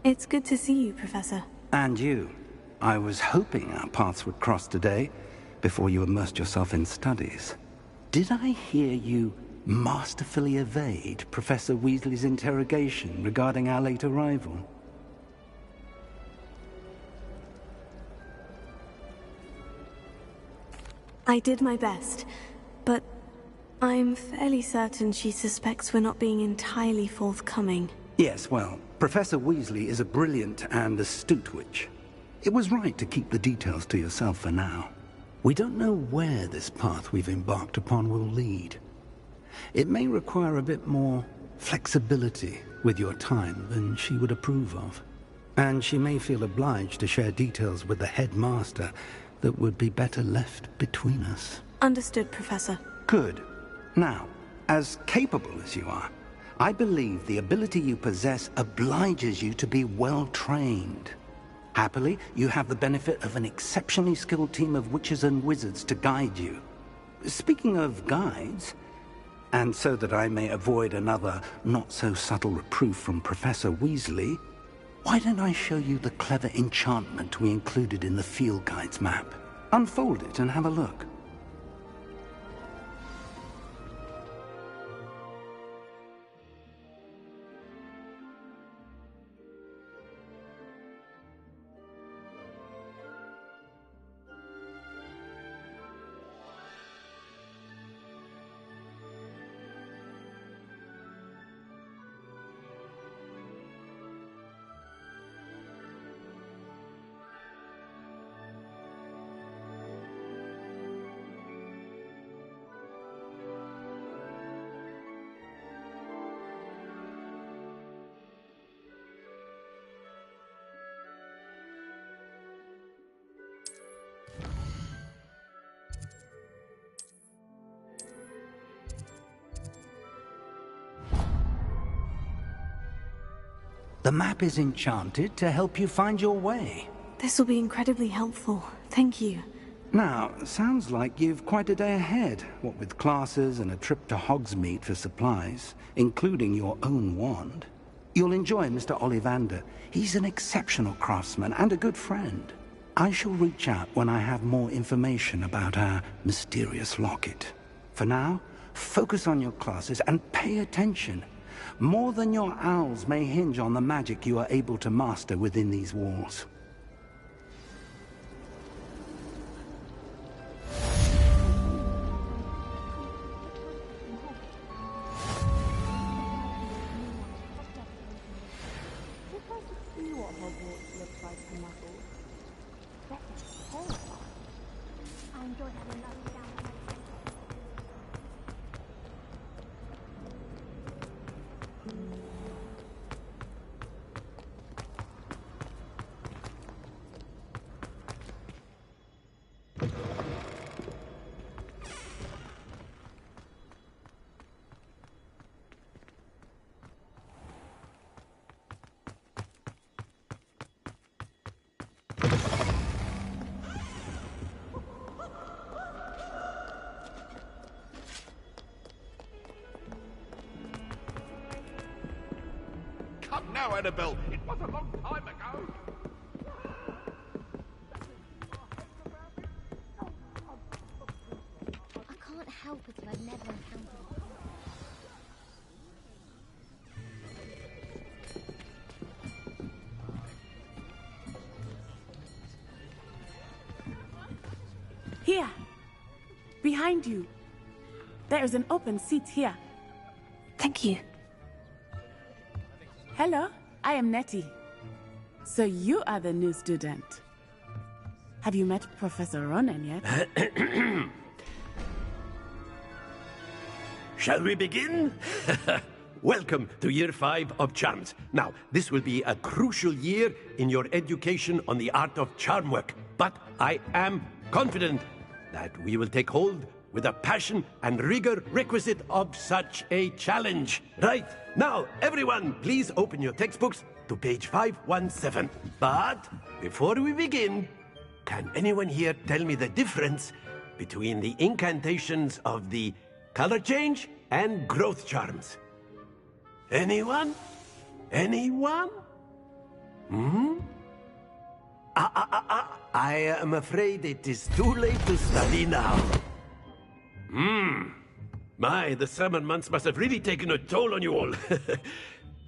It's good to see you, Professor. And you. I was hoping our paths would cross today, before you immersed yourself in studies. Did I hear you masterfully evade Professor Weasley's interrogation regarding our late arrival? I did my best, but I'm fairly certain she suspects we're not being entirely forthcoming. Yes, well, Professor Weasley is a brilliant and astute witch. It was right to keep the details to yourself for now. We don't know where this path we've embarked upon will lead. It may require a bit more flexibility with your time than she would approve of. And she may feel obliged to share details with the headmaster that would be better left between us. Understood, Professor. Good. Now, as capable as you are, I believe the ability you possess obliges you to be well-trained. Happily, you have the benefit of an exceptionally skilled team of witches and wizards to guide you. Speaking of guides, and so that I may avoid another not-so-subtle reproof from Professor Weasley, why don't I show you the clever enchantment we included in the field guide's map? Unfold it and have a look. The map is enchanted to help you find your way. This will be incredibly helpful. Thank you. Now, sounds like you've quite a day ahead, what with classes and a trip to Hogsmeade for supplies, including your own wand. You'll enjoy Mr. Ollivander. He's an exceptional craftsman and a good friend. I shall reach out when I have more information about our mysterious locket. For now, focus on your classes and pay attention. More than your owls may hinge on the magic you are able to master within these walls. Come now, Annabelle. It was a long time ago. I can't help it if I've never encountered it. Here! Behind you. There is an open seat here. Thank you. Hello, I am Nettie. So you are the new student. Have you met Professor Ronan yet? Shall we begin? Welcome to Year 5 of Charms. Now, this will be a crucial year in your education on the art of charm work. But I am confident that we will take hold with the passion and rigor requisite of such a challenge. Right, now, everyone, please open your textbooks to page 517. But before we begin, can anyone here tell me the difference between the incantations of the color change and growth charms? Anyone? Anyone? I am afraid it is too late to study now. My, the summer months must have really taken a toll on you all.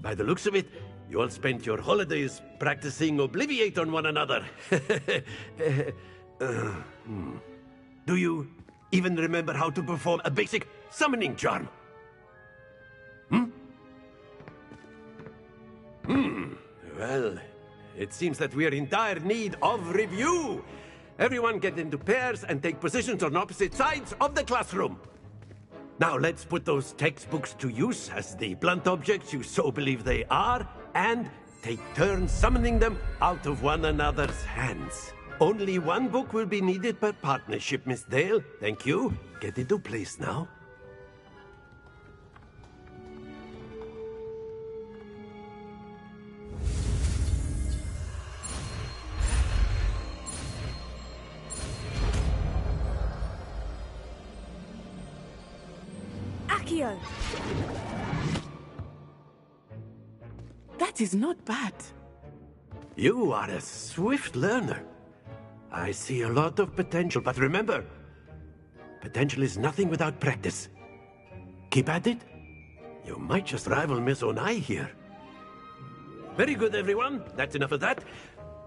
By the looks of it, you all spent your holidays practicing Obliviate on one another. Do you even remember how to perform a basic summoning charm? Well, it seems that we are in dire need of review. Everyone get into pairs and take positions on opposite sides of the classroom. Now let's put those textbooks to use as the blunt objects you so believe they are, and take turns summoning them out of one another's hands. Only one book will be needed per partnership, Miss Dale. Thank you. Get into place now. Accio! That is not bad. You are a swift learner. I see a lot of potential, but remember, potential is nothing without practice. Keep at it. You might just rival Miss Onai here. Very good, everyone. That's enough of that.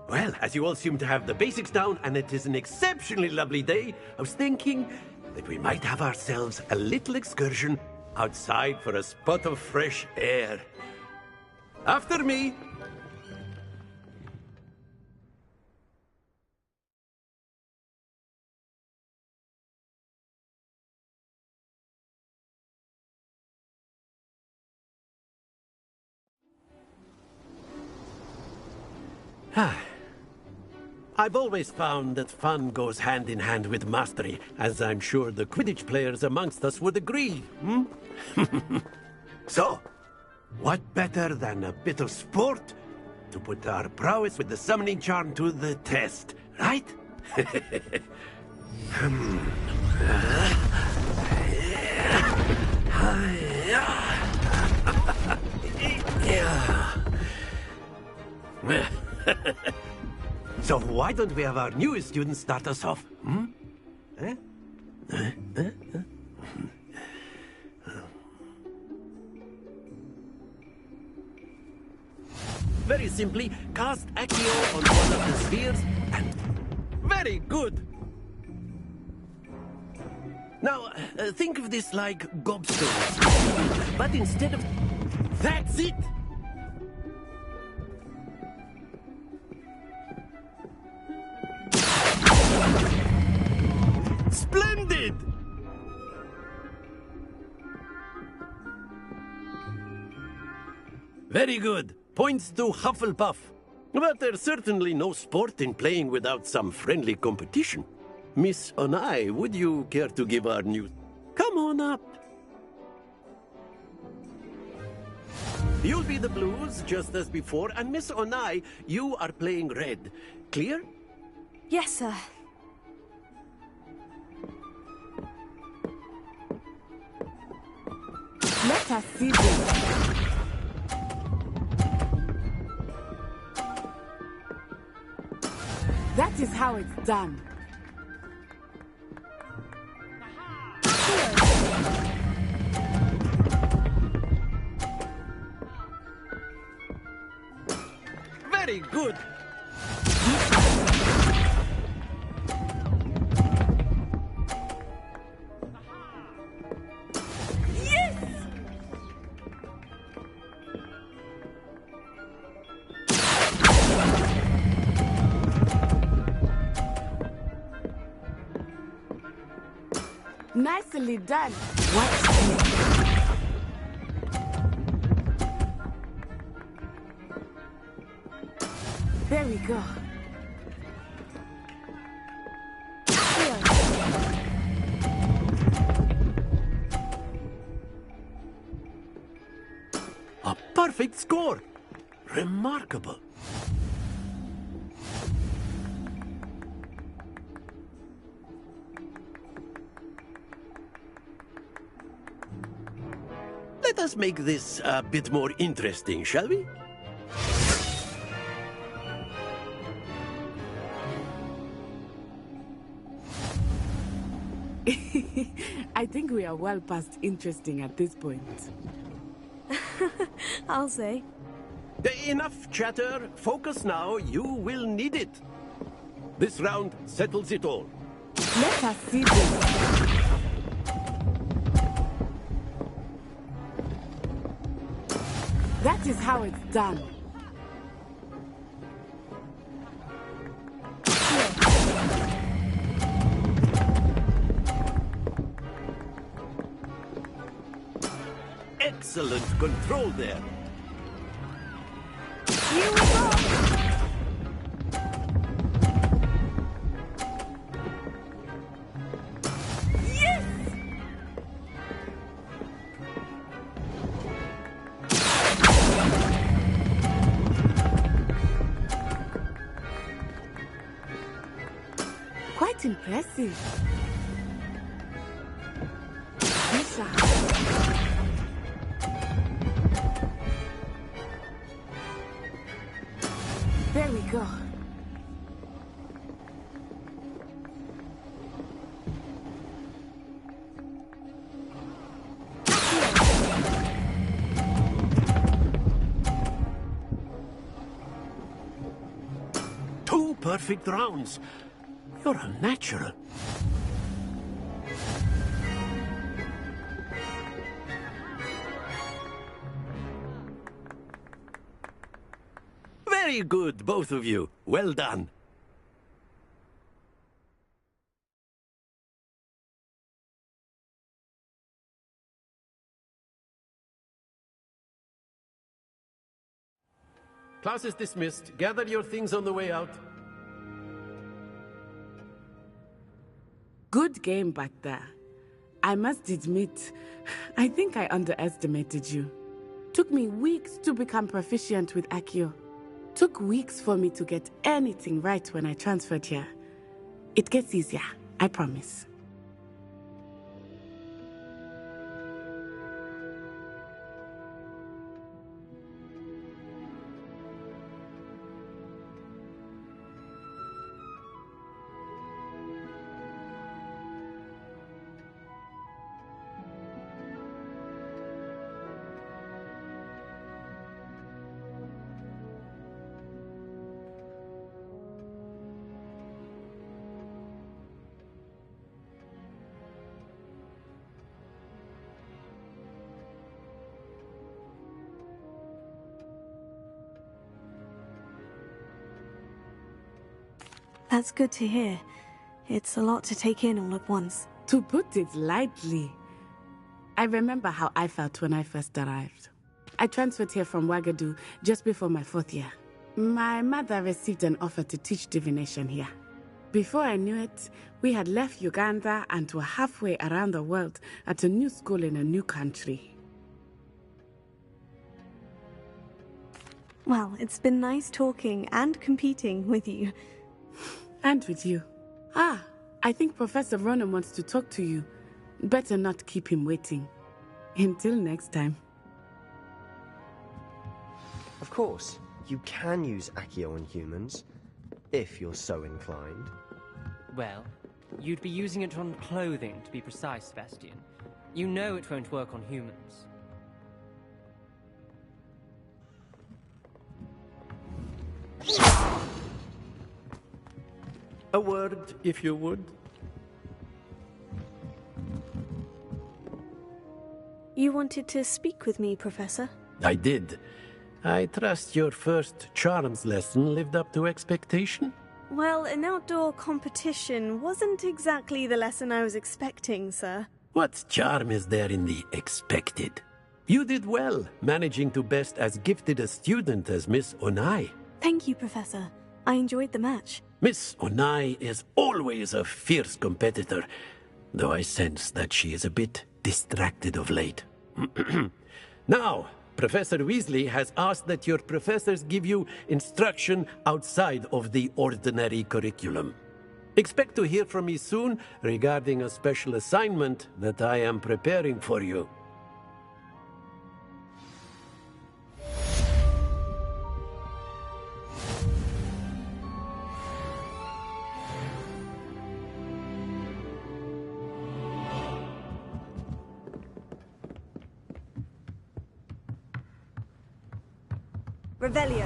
Well, as you all seem to have the basics down, and it is an exceptionally lovely day, I was thinking that we might have ourselves a little excursion outside for a spot of fresh air. After me. I've always found that fun goes hand in hand with mastery, as I'm sure the Quidditch players amongst us would agree, So, what better than a bit of sport to put our prowess with the summoning charm to the test, right? So why don't we have our newest student start us off? Very simply, cast Accio on one of the spheres and... Very good! Now, think of this like gobstones. But instead of... That's it! Splendid! Very good. Points to Hufflepuff. But there's certainly no sport in playing without some friendly competition. Miss Onai, would you care to give our news? Come on up. You'll be the blues, just as before, and Miss Onai, you are playing red. Clear? Yes, sir. Let us see this. That is how it's done. Very good. Nicely done. Watch this. There we go. A perfect score. Remarkable. Let us make this a bit more interesting, shall we? I think we are well past interesting at this point. I'll say. Enough chatter. Focus now. You will need it. This round settles it all. Let us see this. That is how it's done. Excellent control there. Here we go! Yes! Quite impressive. Lisa. There we go. Two perfect rounds. You're a natural. Very good, both of you. Well done. Class is dismissed. Gather your things on the way out. Good game back there. I must admit, I think I underestimated you. Took me weeks to become proficient with Accio. Took weeks for me to get anything right when I transferred here. It gets easier, I promise. That's good to hear. It's a lot to take in all at once. To put it lightly, I remember how I felt when I first arrived. I transferred here from Wagadu just before my 4th year. My mother received an offer to teach divination here. Before I knew it, we had left Uganda and were halfway around the world at a new school in a new country. Well, it's been nice talking and competing with you. And with you. I think Professor Ronan wants to talk to you. Better not keep him waiting. Until next time. Of course, you can use Accio on humans, if you're so inclined. Well, you'd be using it on clothing, to be precise, Sebastian. You know it won't work on humans. A word, if you would. You wanted to speak with me, Professor? I did. I trust your first charms lesson lived up to expectation? Well, an outdoor competition wasn't exactly the lesson I was expecting, sir. What charm is there in the expected? You did well, managing to best as gifted a student as Miss Onai. Thank you, Professor. I enjoyed the match. Miss Onai is always a fierce competitor, though I sense that she is a bit distracted of late. Now, Professor Weasley has asked that your professors give you instruction outside of the ordinary curriculum. Expect to hear from me soon regarding a special assignment that I am preparing for you. Revelio.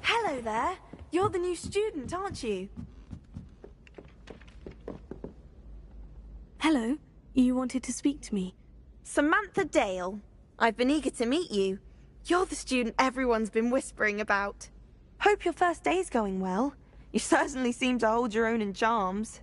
Hello there. You're the new student, aren't you? Hello. You wanted to speak to me. Samantha Dale. I've been eager to meet you. You're the student everyone's been whispering about. Hope your first day's going well. You certainly seem to hold your own in charms.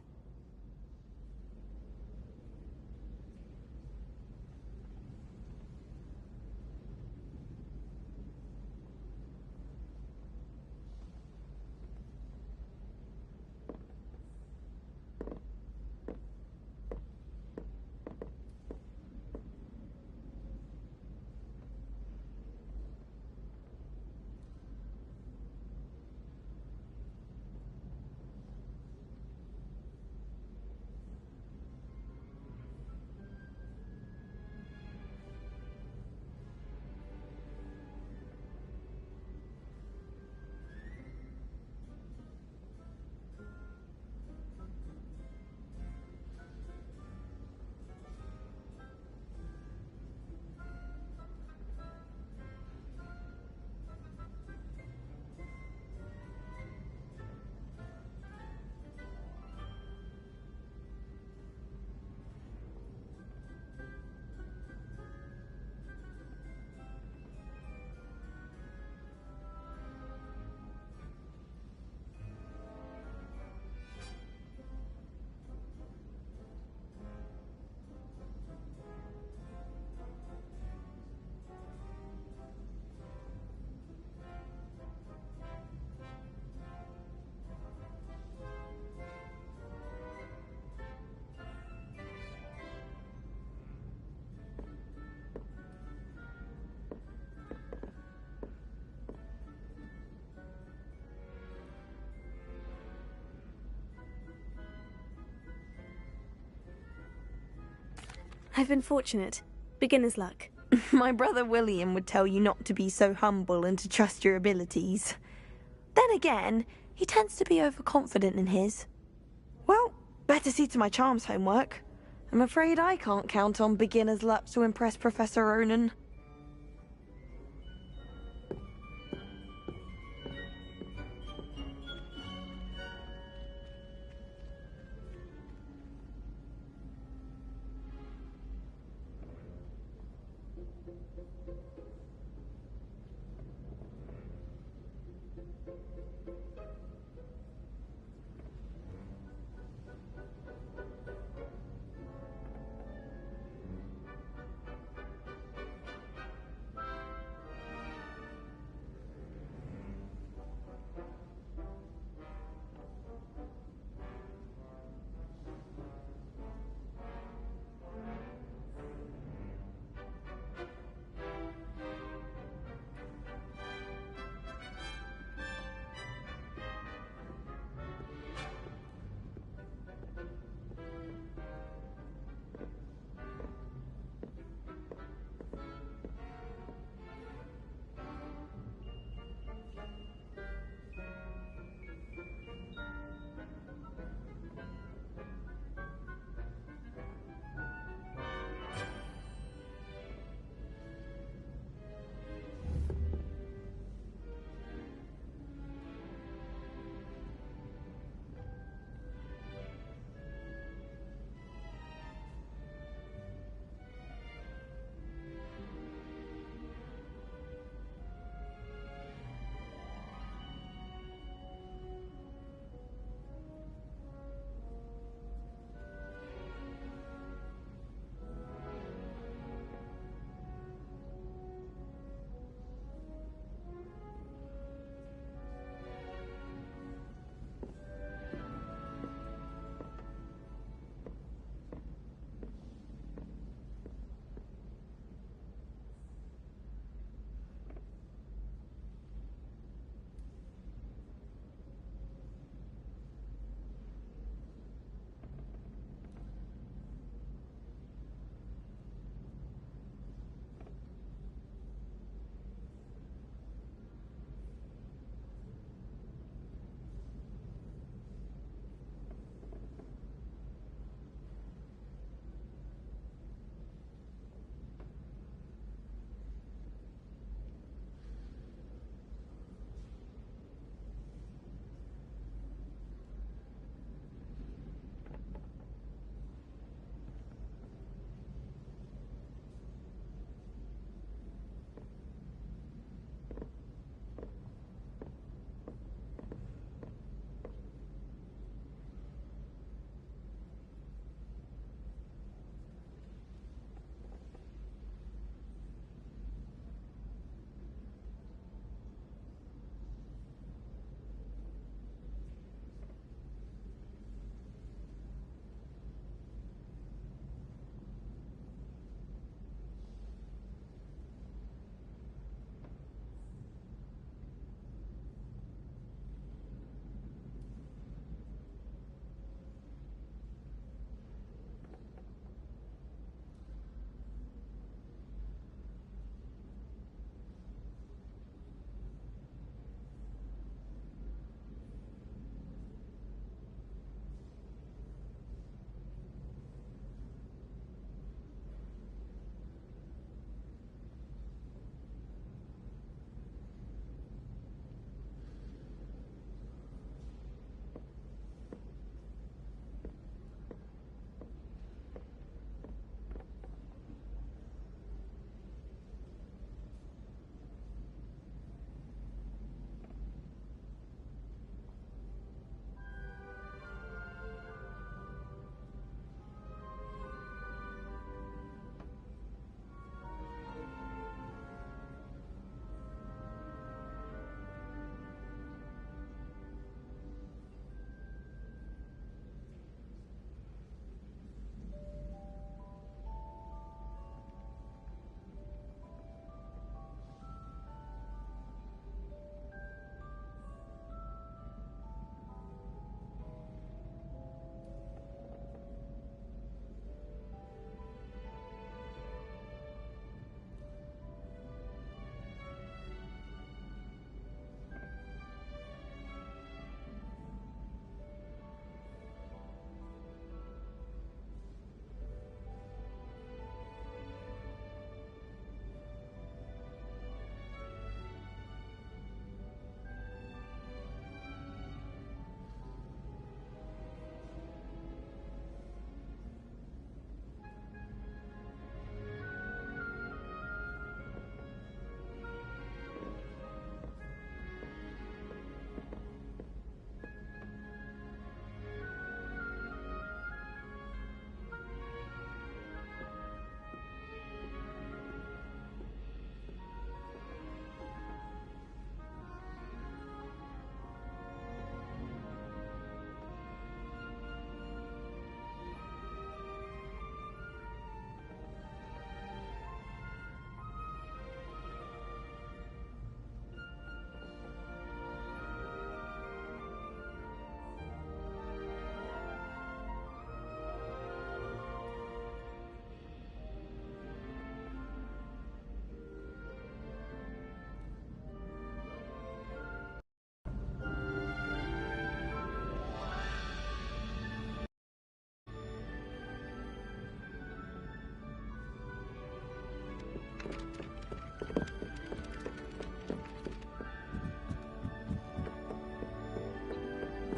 I've been fortunate. Beginner's luck. My brother William would tell you not to be so humble and to trust your abilities. Then again, he tends to be overconfident in his. Well, better see to my charms homework. I'm afraid I can't count on beginner's luck to impress Professor Ronan.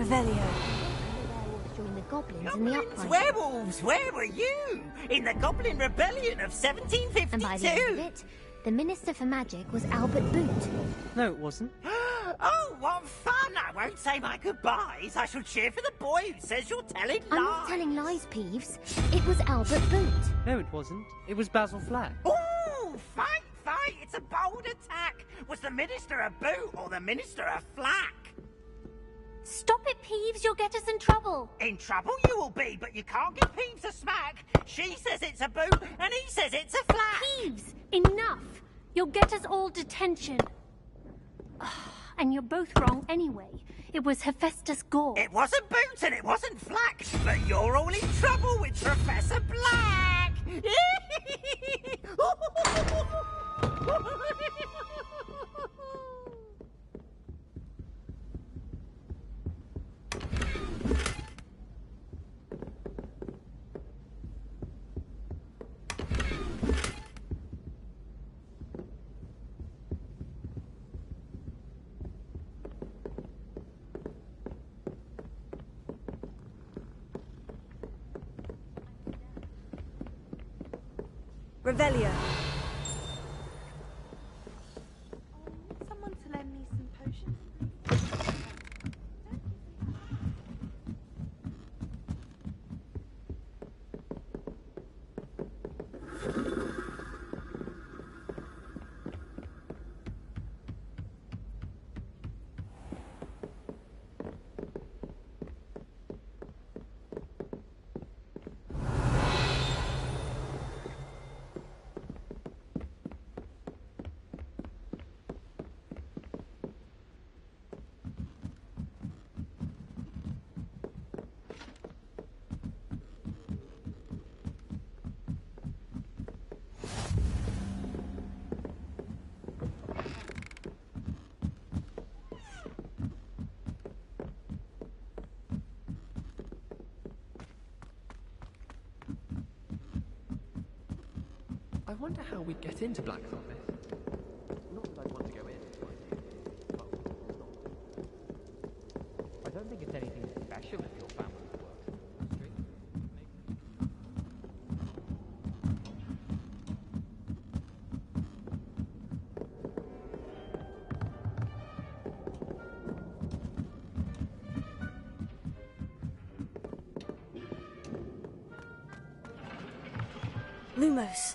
Revelio. Werewolves joined the goblins in the Goblins, uprising. werewolves, where were you? In the Goblin Rebellion of 1752? And by the end of it, the Minister for Magic was Albert Boot. No, it wasn't. Oh, what fun! I won't say my goodbyes. I shall cheer for the boy who says you're telling lies. I'm not telling lies, Peeves. It was Albert Boot. No, it wasn't. It was Basil Flack. Ooh, fight, fight! It's a bold attack. Was the Minister a boot or the Minister a flack? Stop it, Peeves. You'll get us in trouble. In trouble you will be, but you can't give Peeves a smack. She says it's a boot, and he says it's a flack. Peeves, enough. You'll get us all detention. And you're both wrong anyway. It was Hephaestus Gore. It wasn't boot and it wasn't flack, but you're all in trouble with Professor Black. Revelio. Someone to lend me some potions. I wonder how we'd get into Black's office. Not that I'd want to go in, but I don't think it's anything special if your family works in the industry. Lumos.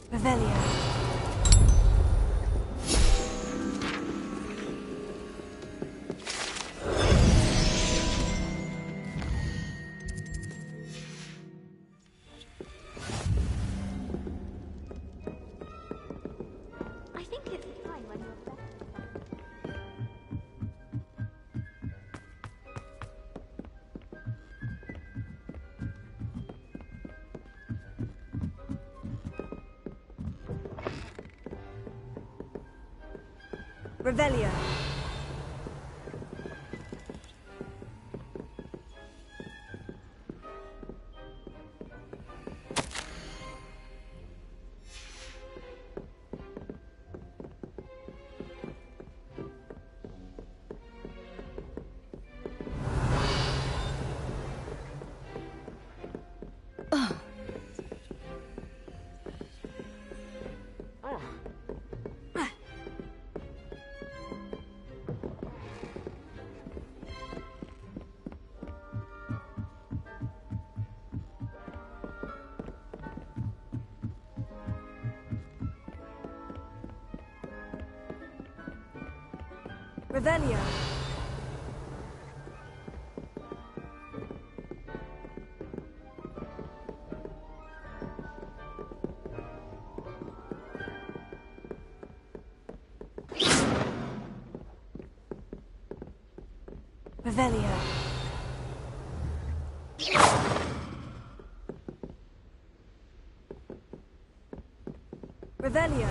Revelio. Revelio. Revelio. Revelio. Revelio.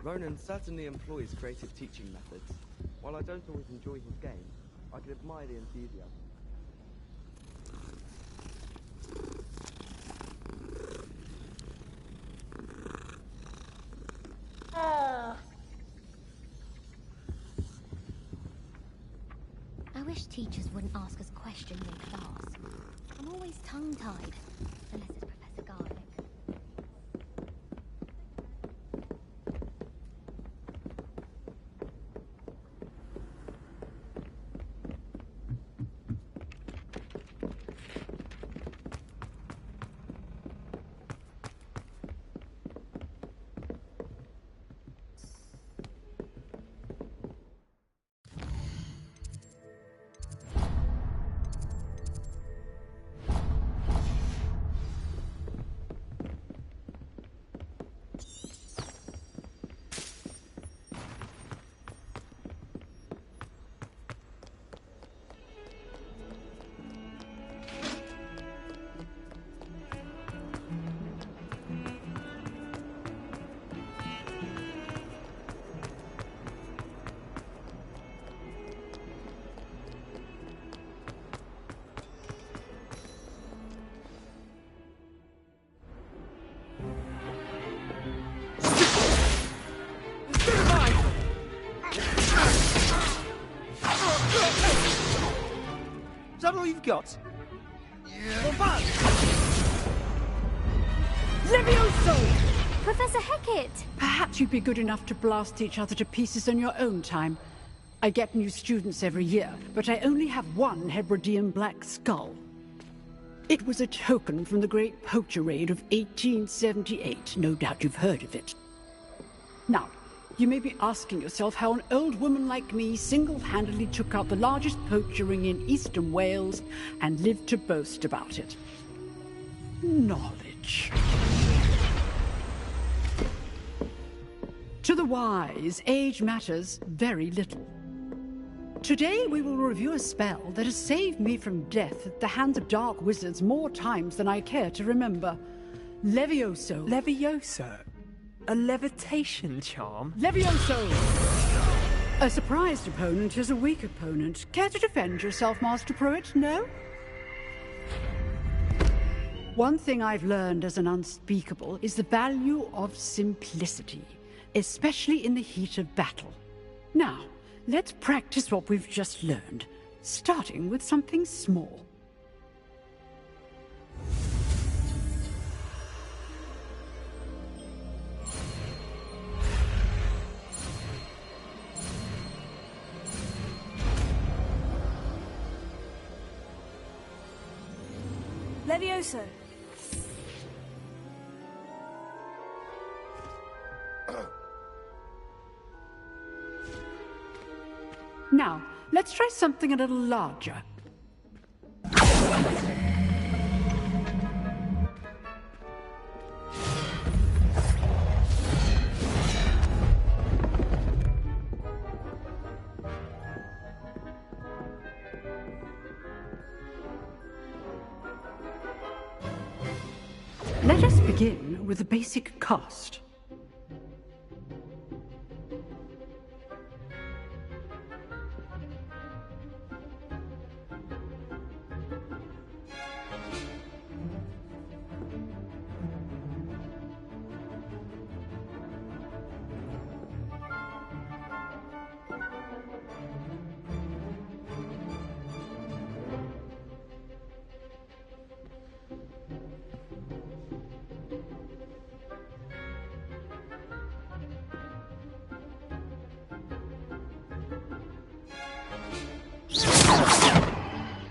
Ronan certainly employs creative teaching methods. While I don't always enjoy his game, I can admire the enthusiasm. I wish teachers wouldn't ask us questions in class. I'm always tongue-tied, unless it's Professor Garlick. Is that all you've got? Yeah. Levioso! Professor Hecat! Perhaps you'd be good enough to blast each other to pieces in your own time. I get new students every year, but I only have one Hebridean black skull. It was a token from the Great Poacher Raid of 1878. No doubt you've heard of it. Now, you may be asking yourself how an old woman like me single-handedly took out the largest poacher ring in eastern Wales and lived to boast about it. Knowledge. To the wise, age matters very little. Today we will review a spell that has saved me from death at the hands of dark wizards more times than I care to remember. Levioso. Levioso? A levitation charm? Levioso! A surprised opponent is a weak opponent. Care to defend yourself, Master Pruitt? No? One thing I've learned as an unspeakable is the value of simplicity, especially in the heat of battle. Now, let's practice what we've just learned, starting with something small. Levioso. Now, let's try something a little larger. Let us begin with the basic cast.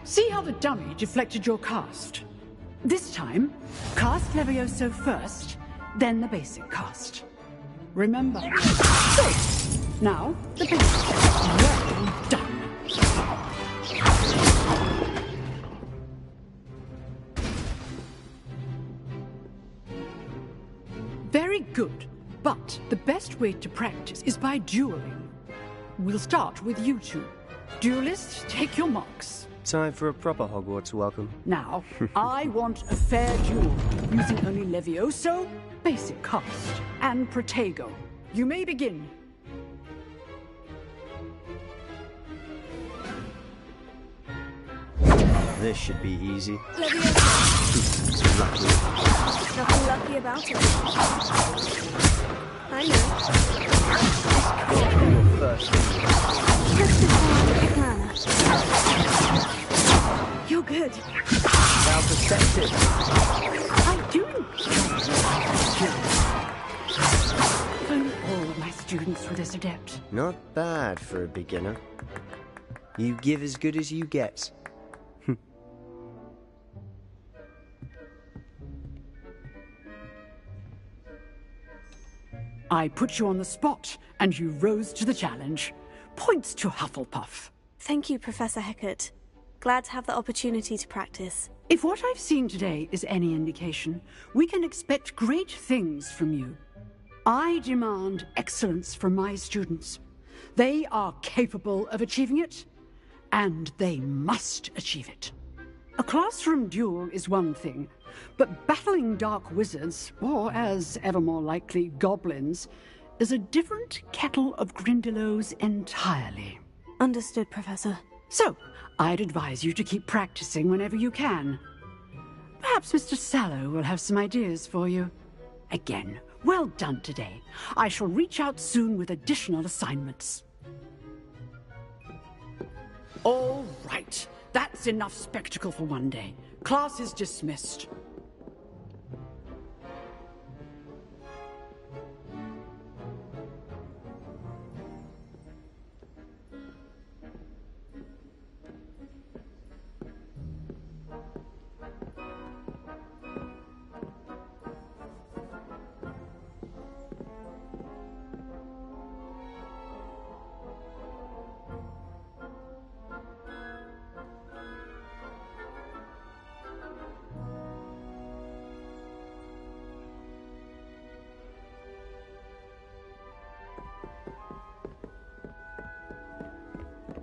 See how the dummy deflected your cast? This time, cast Levioso first, then the basic cast. Remember. So, now, the basic. Well done. Very good, but the best way to practice is by dueling. We'll start with you two. Duelists, take your marks. Time for a proper Hogwarts welcome. Now, I want a fair duel, using only Levioso, basic cast, and Protego. You may begin. This should be easy. Levioso. Lucky. Nothing lucky about it. I know. Your first. Just before planner. You're good. Now perspective. I'm doing good. All of my students were this adept. Not bad for a beginner. You give as good as you get. I put you on the spot, and you rose to the challenge. Points to Hufflepuff. Thank you, Professor Hecat. Glad to have the opportunity to practice. If what I've seen today is any indication, we can expect great things from you. I demand excellence from my students. They are capable of achieving it, and they must achieve it. A classroom duel is one thing, but battling dark wizards, or as ever more likely, goblins, is a different kettle of Grindylows entirely. Understood, Professor. So, I'd advise you to keep practicing whenever you can. Perhaps Mr. Sallow will have some ideas for you. Again, well done today. I shall reach out soon with additional assignments. All right. That's enough spectacle for one day. Class is dismissed.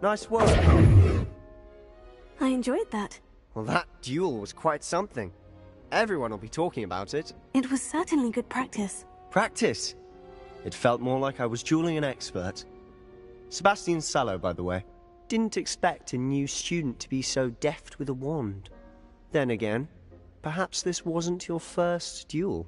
Nice work. I enjoyed that. Well, that duel was quite something. Everyone will be talking about it. It was certainly good practice. Practice? It felt more like I was dueling an expert. Sebastian Sallow, by the way. Didn't expect a new student to be so deft with a wand. Then again, perhaps this wasn't your first duel.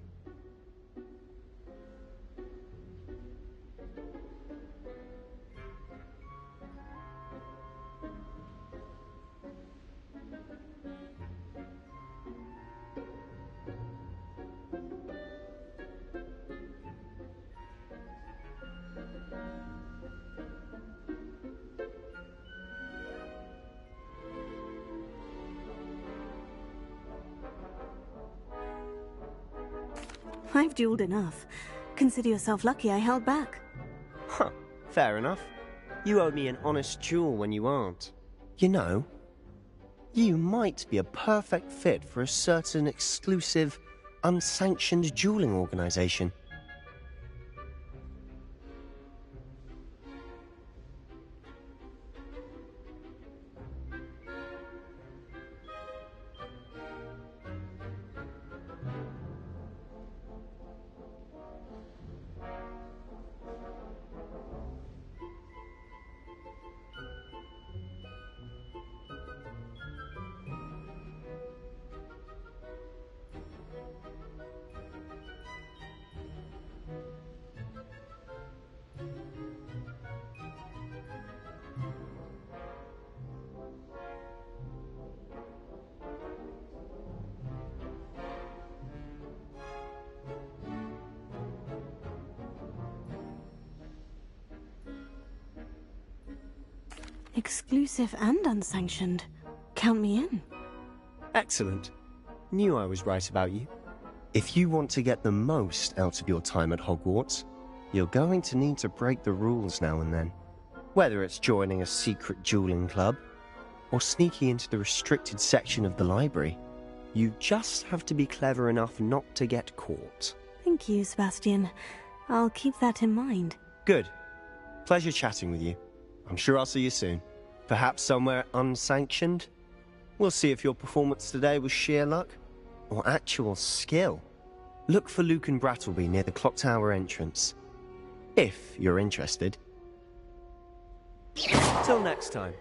I've dueled enough. Consider yourself lucky I held back. Huh, fair enough. You owe me an honest duel when you aren't. You know, you might be a perfect fit for a certain exclusive, unsanctioned dueling organization. Exclusive and unsanctioned. Count me in. Excellent. Knew I was right about you. If you want to get the most out of your time at Hogwarts, you're going to need to break the rules now and then. Whether it's joining a secret dueling club, or sneaking into the restricted section of the library, you just have to be clever enough not to get caught. Thank you, Sebastian. I'll keep that in mind. Good. Pleasure chatting with you. I'm sure I'll see you soon. Perhaps somewhere unsanctioned? We'll see if your performance today was sheer luck or actual skill. Look for Luke and Brattleby near the clock tower entrance. If you're interested. Till next time.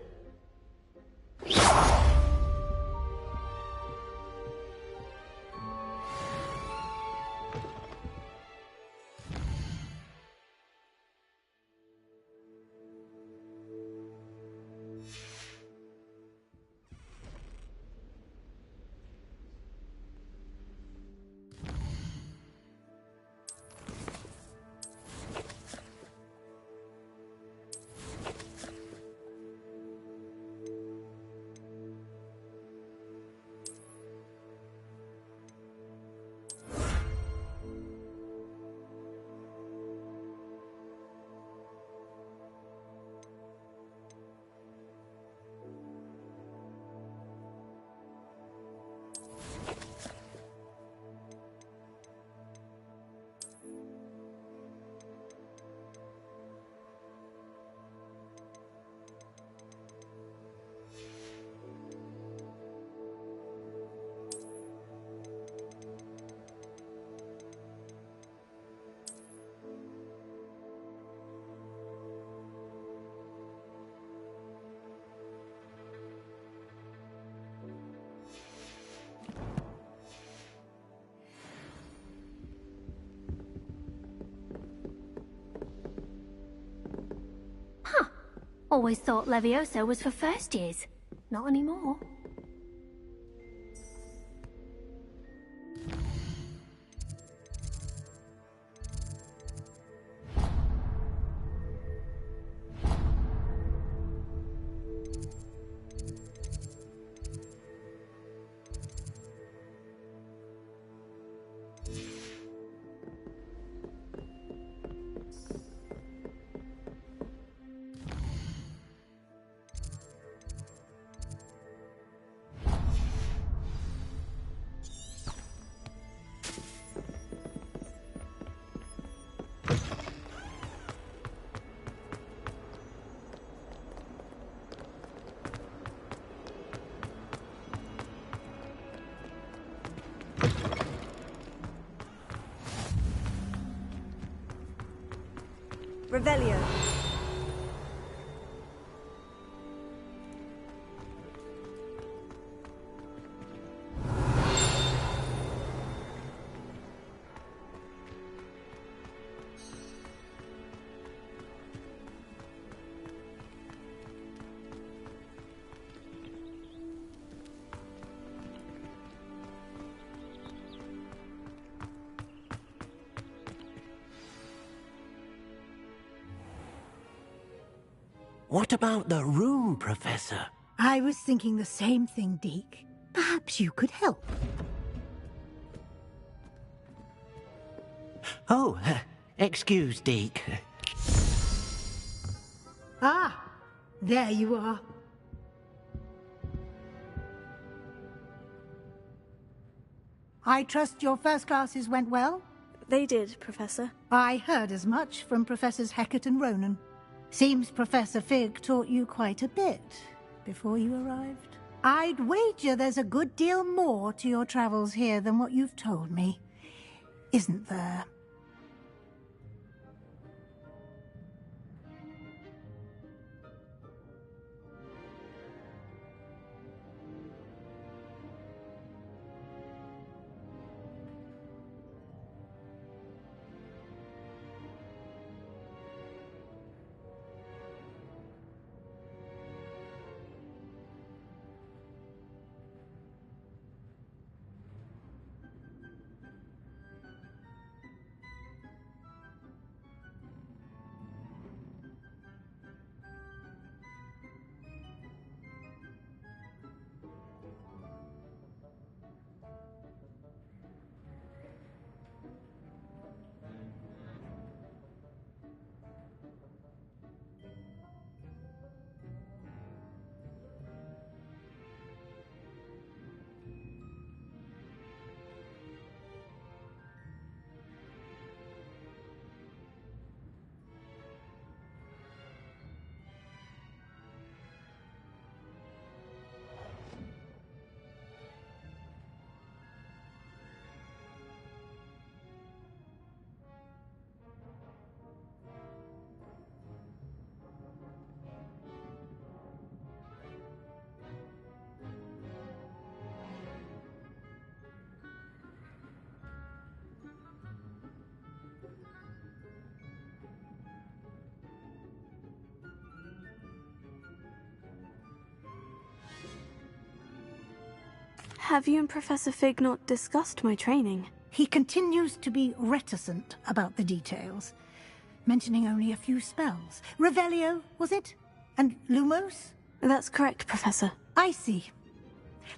Always thought Levioso was for first years. Not anymore. Revelio. What about the room, Professor? I was thinking the same thing, Deke. Perhaps you could help. Oh, excuse, Deke. Ah, there you are. I trust your first classes went well? They did, Professor. I heard as much from Professors Hecat and Ronan. Seems Professor Fig taught you quite a bit before you arrived. I'd wager there's a good deal more to your travels here than what you've told me. Isn't there? Have you and Professor Fig not discussed my training? He continues to be reticent about the details, mentioning only a few spells. Revelio, was it? And Lumos? That's correct, Professor. I see.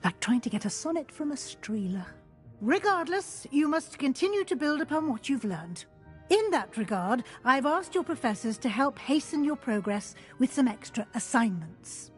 Like trying to get a sonnet from a streeler. Regardless, you must continue to build upon what you've learned. In that regard, I've asked your professors to help hasten your progress with some extra assignments.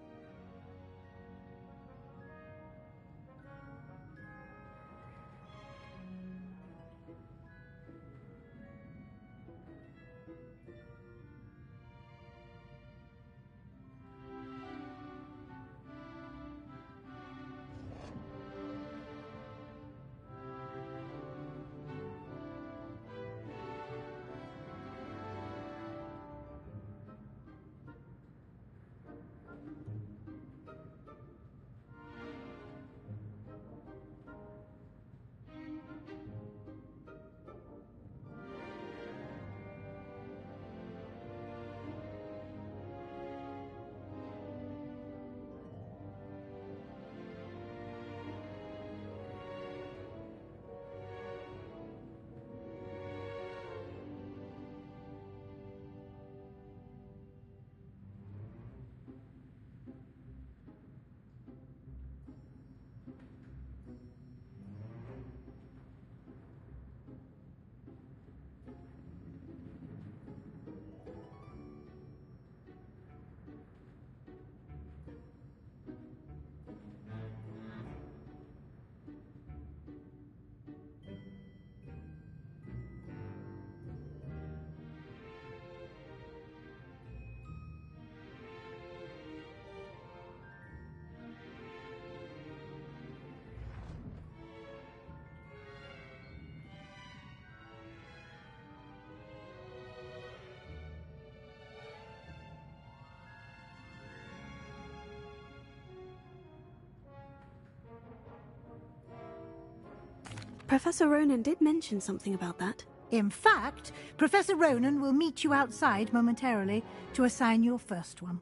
Professor Ronan did mention something about that. In fact, Professor Ronan will meet you outside momentarily to assign your first one.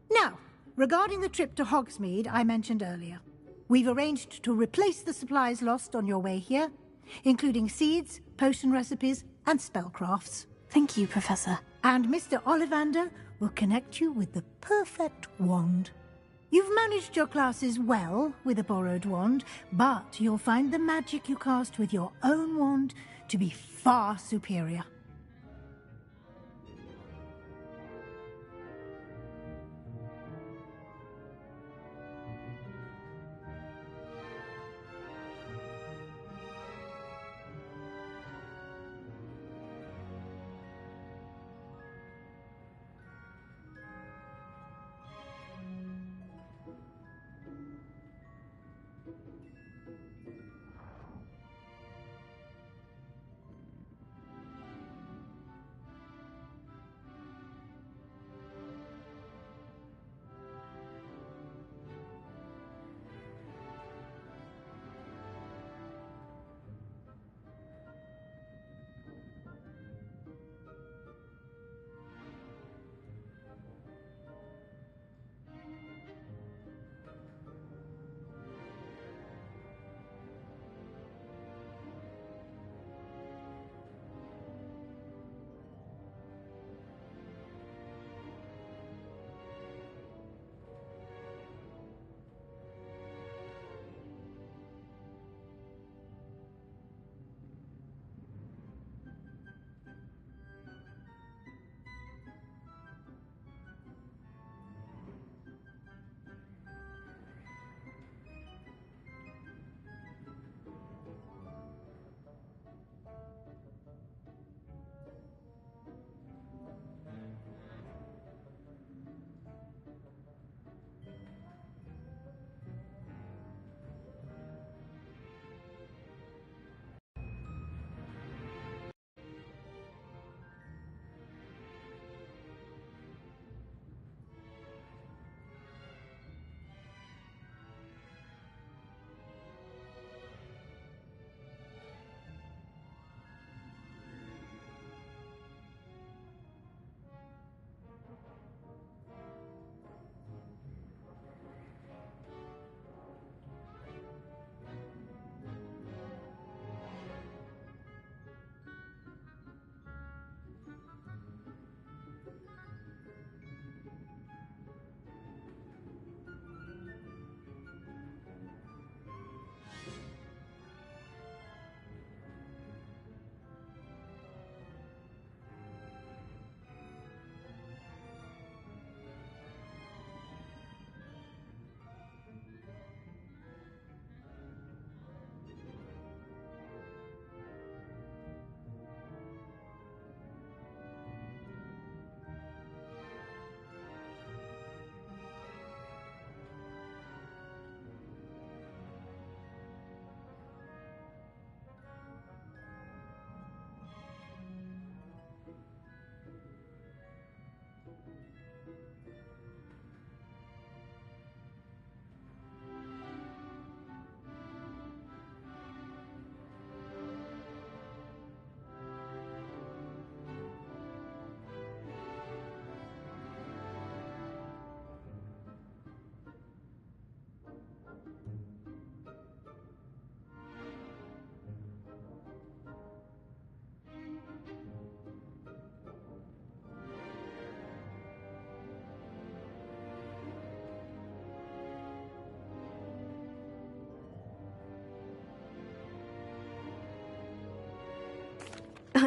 Now, regarding the trip to Hogsmeade I mentioned earlier, we've arranged to replace the supplies lost on your way here, including seeds, potion recipes, and spellcrafts. Thank you, Professor. And Mr. Ollivander will connect you with the perfect wand. You've managed your classes well with a borrowed wand, but you'll find the magic you cast with your own wand to be far superior.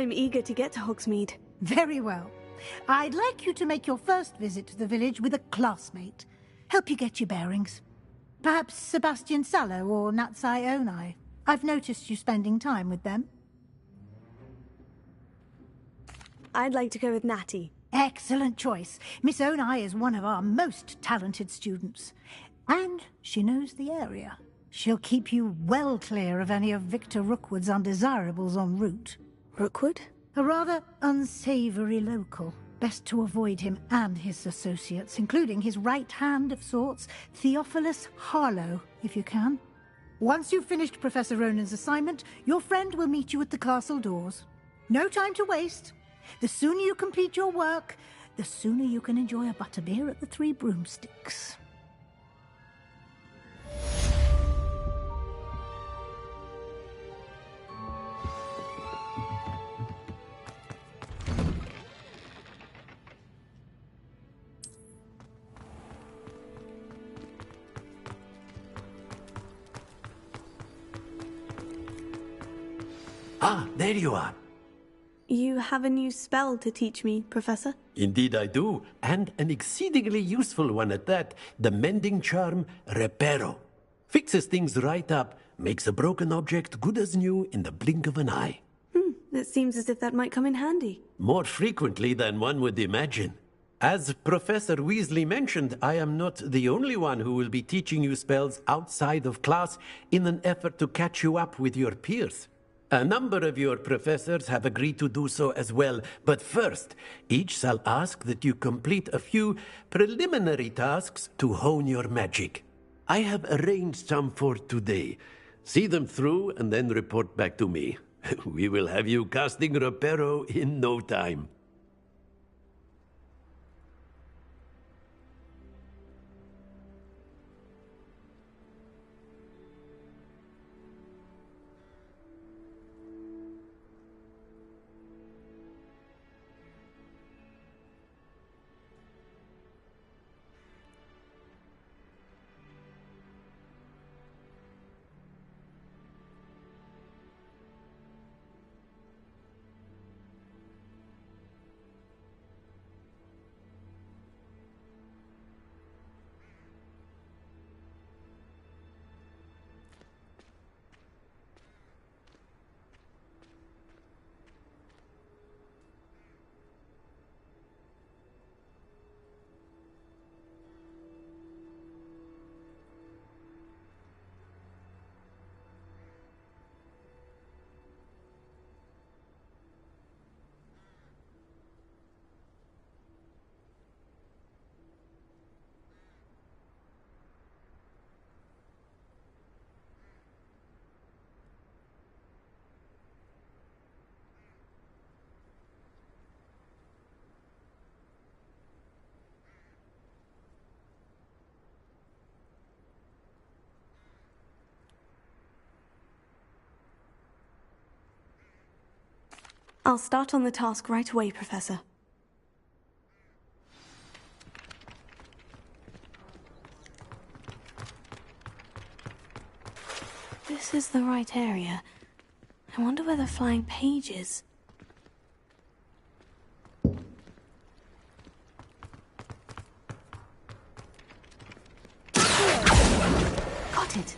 I'm eager to get to Hogsmeade. Very well. I'd like you to make your first visit to the village with a classmate. Help you get your bearings. Perhaps Sebastian Sallow or Natsai Onai. I've noticed you spending time with them. I'd like to go with Natty. Excellent choice. Miss Onai is one of our most talented students. And she knows the area. She'll keep you well clear of any of Victor Rookwood's undesirables en route. Rookwood? A rather unsavoury local. Best to avoid him and his associates, including his right hand of sorts, Theophilus Harlow, if you can. Once you've finished Professor Ronan's assignment, your friend will meet you at the castle doors. No time to waste. The sooner you complete your work, the sooner you can enjoy a butterbeer at the Three Broomsticks. Ah, there you are. You have a new spell to teach me, Professor? Indeed I do, and an exceedingly useful one at that. The mending charm, Reparo. Fixes things right up, makes a broken object good as new in the blink of an eye. It seems as if that might come in handy. More frequently than one would imagine. As Professor Weasley mentioned, I am not the only one who will be teaching you spells outside of class in an effort to catch you up with your peers. A number of your professors have agreed to do so as well, but first, each shall ask that you complete a few preliminary tasks to hone your magic. I have arranged some for today. See them through and then report back to me. We will have you casting Reparo in no time. I'll start on the task right away, Professor. This is the right area. I wonder where the flying page is. Got it.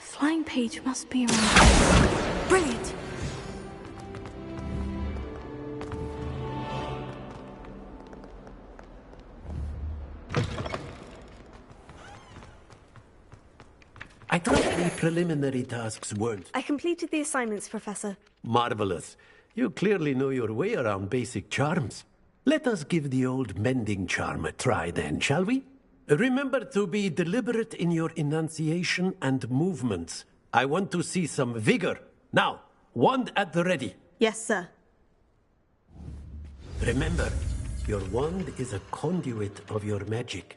Flying page must be around here. Brilliant! I thought the preliminary tasks weren't. I completed the assignments, Professor. Marvelous. You clearly know your way around basic charms. Let us give the old mending charm a try then, shall we? Remember to be deliberate in your enunciation and movements. I want to see some vigor. Now, wand at the ready. Yes, sir. Remember, Your wand is a conduit of your magic.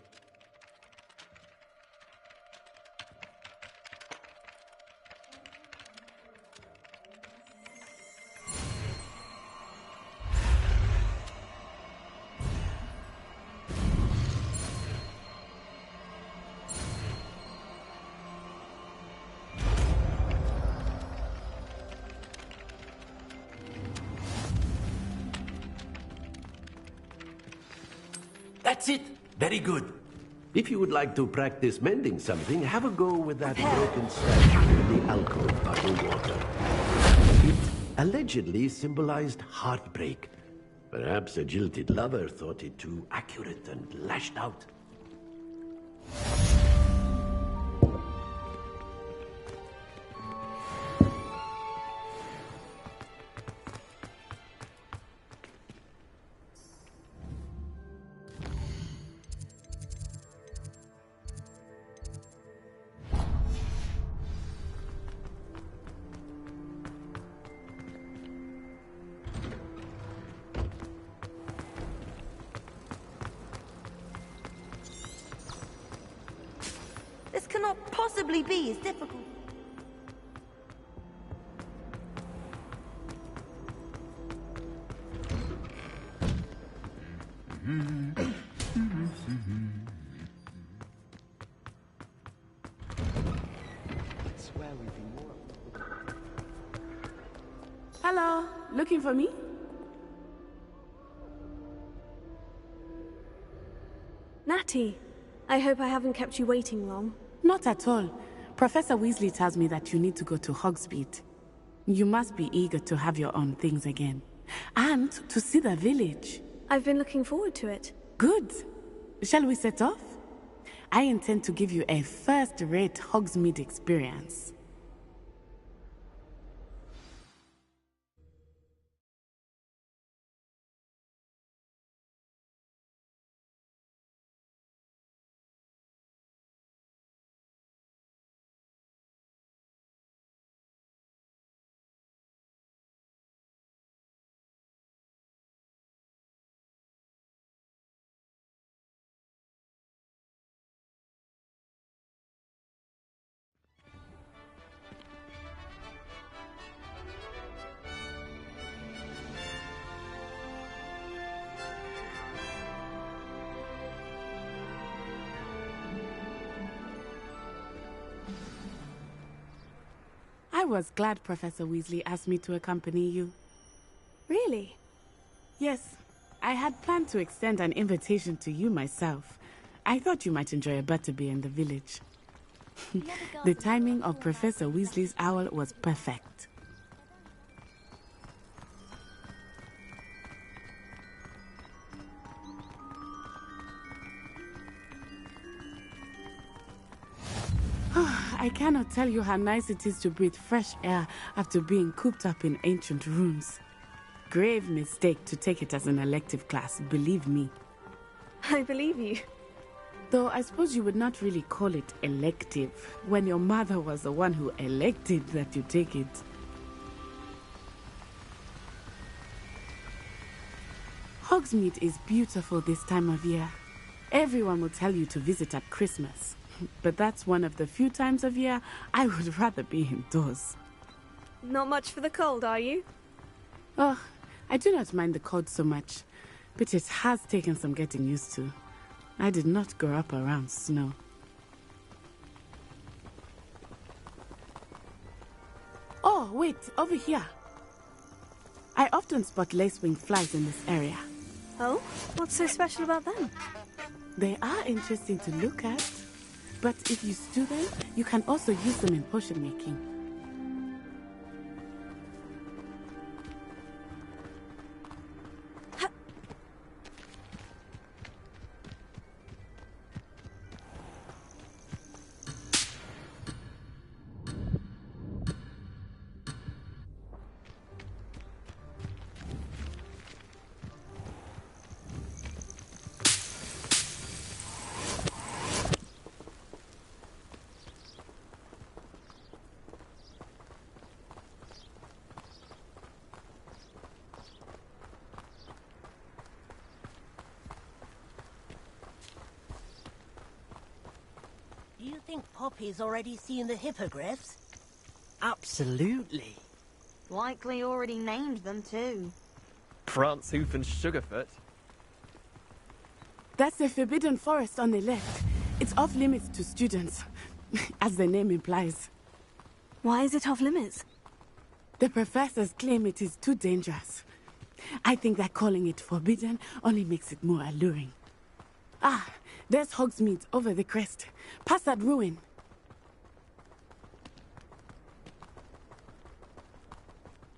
That's it! Very good. If you would like to practice mending something, have a go with that broken statue in the alcove bottled water. It allegedly symbolized heartbreak. Perhaps a jilted lover thought it too accurate and lashed out. This cannot possibly be as difficult. Swear we've been more. Hello, looking for me? Natty, I hope I haven't kept you waiting long. Not at all. Professor Weasley tells me that you need to go to Hogsmeade. You must be eager to have your own things again. And to see the village. I've been looking forward to it. Good. Shall we set off? I intend to give you a first-rate Hogsmeade experience. I was glad Professor Weasley asked me to accompany you. Really? Yes. I had planned to extend an invitation to you myself. I thought you might enjoy a butterbeer in the village. The timing of Professor Weasley's owl was perfect. I cannot tell you how nice it is to breathe fresh air after being cooped up in ancient rooms. Grave mistake to take it as an elective class, believe me. I believe you. Though I suppose you would not really call it elective when your mother was the one who elected that you take it. Hogsmeade is beautiful this time of year. Everyone will tell you to visit at Christmas. But that's one of the few times of year I would rather be indoors. Not much for the cold, are you? Oh, I do not mind the cold so much, but it has taken some getting used to. I did not grow up around snow. Oh, wait, over here. I often spot lacewing flies in this area. Oh? What's so special about them? They are interesting to look at, but if you stew them, you can also use them in potion making. think Poppy's already seen the hippogriffs? Absolutely. Likely already named them too. Prancehoof and Sugarfoot. That's the Forbidden Forest on the left. It's off limits to students, as the name implies. Why is it off limits? The professors claim it is too dangerous. I think that calling it forbidden only makes it more alluring. Ah, there's Hogsmeade over the crest. Past that ruin.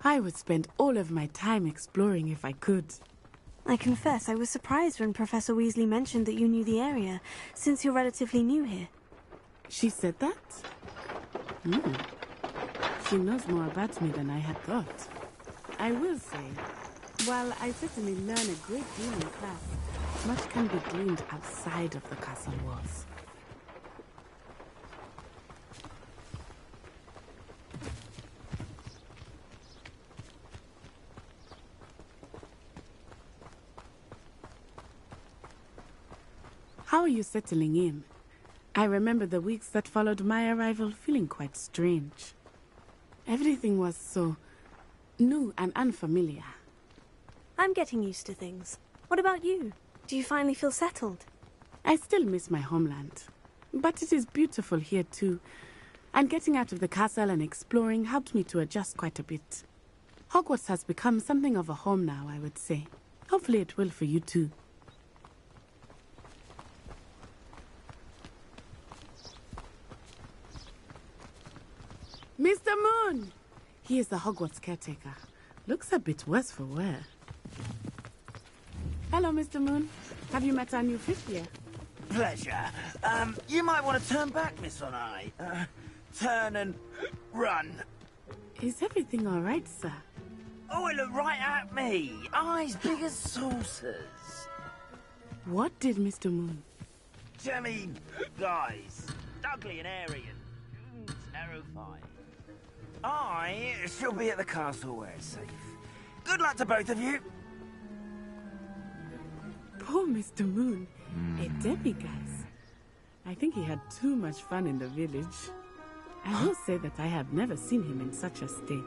I would spend all of my time exploring if I could. I confess I was surprised when Professor Weasley mentioned that you knew the area, since you're relatively new here. She said that? She knows more about me than I had thought. I will say, while I certainly learn a great deal in class, much can be gleaned outside of the castle walls. How are you settling in? I remember the weeks that followed my arrival feeling quite strange. Everything was so new and unfamiliar. I'm getting used to things. What about you? Do you finally feel settled? I still miss my homeland, but it is beautiful here too. And getting out of the castle and exploring helped me to adjust quite a bit. Hogwarts has become something of a home now, I would say. Hopefully it will for you too. Mr. Moon! He is the Hogwarts caretaker. Looks a bit worse for wear. Hello, Mr. Moon. Have you met our new fifth year? Pleasure. You might want to turn back, Miss Onai. Turn and run. Is everything all right, sir? Oh, it looked right at me. Eyes big as saucers. What did Mr. Moon? I mean, guys, ugly and airy and terrifying. I shall be at the castle where it's safe. Good luck to both of you. Poor Mr. Moon. A demiguise. I think he had too much fun in the village. I will say that I have never seen him in such a state.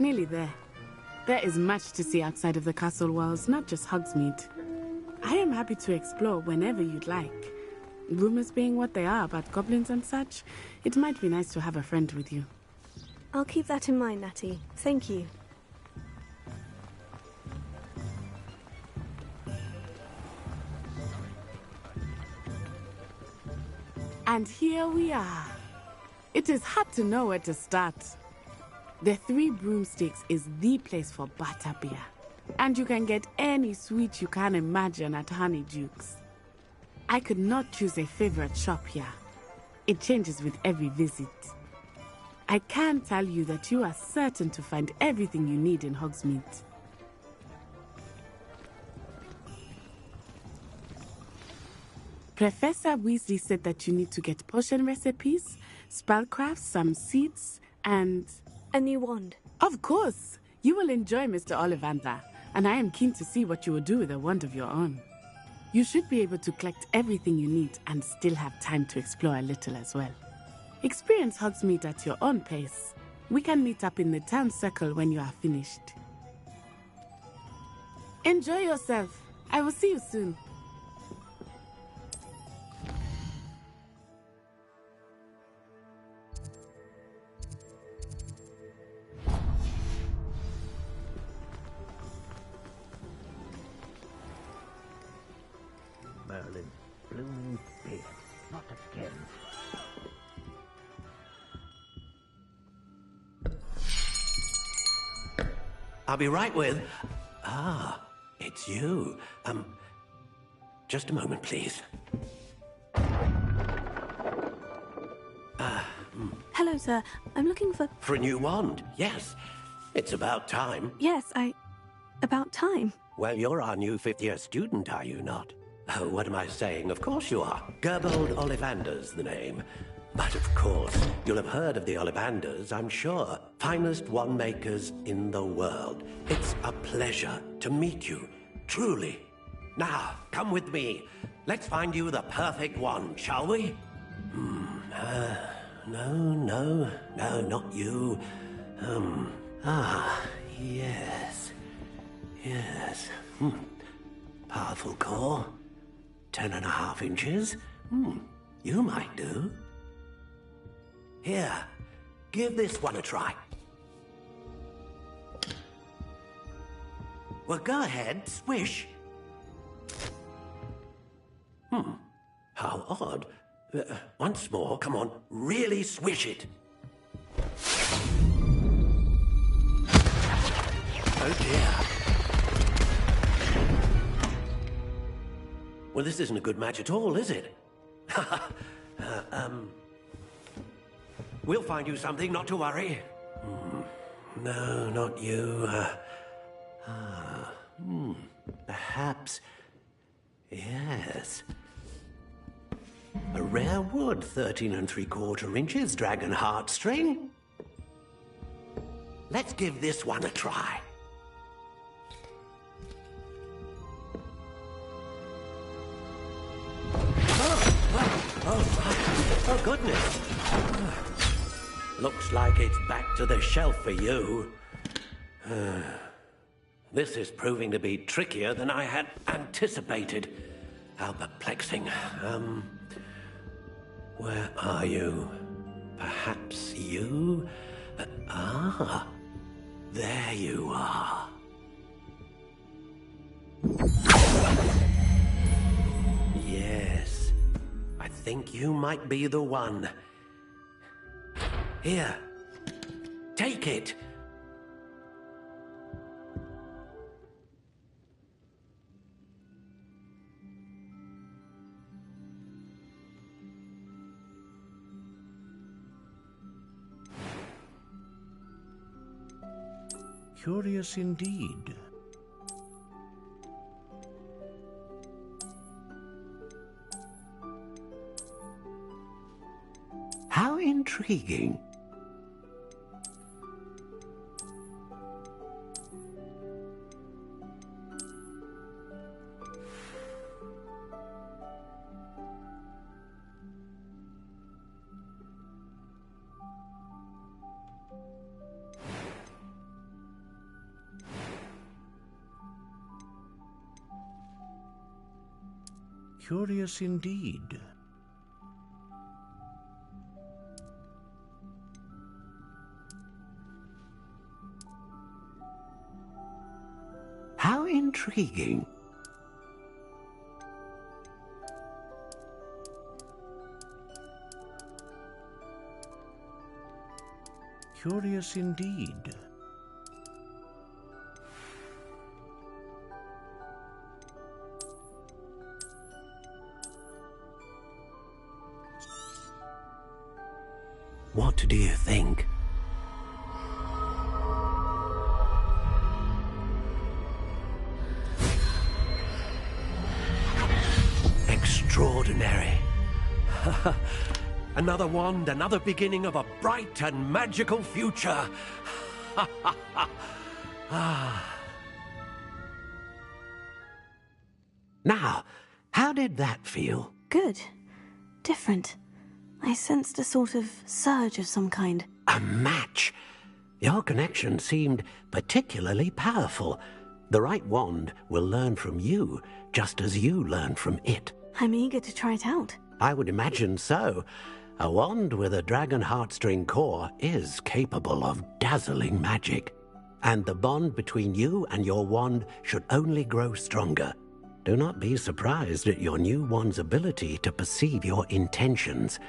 Nearly there. There is much to see outside of the castle walls, not just Hogsmeade. I am happy to explore whenever you'd like. Rumors being what they are about goblins and such, it might be nice to have a friend with you. I'll keep that in mind, Natty. Thank you. And here we are. It is hard to know where to start. The Three Broomsticks is the place for butterbeer. And you can get any sweet you can imagine at Honeyduke's. I could not choose a favorite shop here. It changes with every visit. I can tell you that you are certain to find everything you need in Hogsmeade. Professor Weasley said that you need to get potion recipes, spellcrafts, some seeds, and... a new wand. Of course! You will enjoy Mr. Ollivander, and I am keen to see what you will do with a wand of your own. You should be able to collect everything you need and still have time to explore a little as well. Experience Hogsmeade at your own pace. We can meet up in the town circle when you are finished. Enjoy yourself. I will see you soon. Merlin, blooming beard, not again. I'll be right with... Ah, it's you. Just a moment, please. Hello, sir. I'm looking for... For a new wand, yes. It's about time. Yes, About time. Well, you're our new fifth-year student, are you not? Oh, what am I saying? Of course you are. Gerbold Ollivander's the name. But of course, you'll have heard of the Ollivanders, I'm sure. Finest wand makers in the world. It's a pleasure to meet you, truly. Now, come with me. Let's find you the perfect wand, shall we? No, not you. Yes. Powerful core. 10.5 inches. You might do. Here, give this one a try. Well, go ahead, swish. How odd. Once more, come on, really swish it. Oh dear. Well, this isn't a good match at all, is it? We'll find you something, not to worry. No, not you. Perhaps... Yes. A rare wood, 13 3/4 inches, dragon heartstring. Let's give this one a try. Oh, goodness. Looks like it's back to the shelf for you. This is proving to be trickier than I had anticipated. How perplexing. Where are you? Perhaps you? There you are. Yes, I think you might be the one. Here, take it. Curious indeed. How intriguing. Curious indeed. How intriguing. Curious indeed. What do you think? Extraordinary. Another wand, another beginning of a bright and magical future. Now, how did that feel? Good. Different. I sensed a sort of surge of some kind. A match? Your connection seemed particularly powerful. The right wand will learn from you, just as you learn from it. I'm eager to try it out. I would imagine so. A wand with a dragon heartstring core is capable of dazzling magic. And the bond between you and your wand should only grow stronger. Do not be surprised at your new wand's ability to perceive your intentions,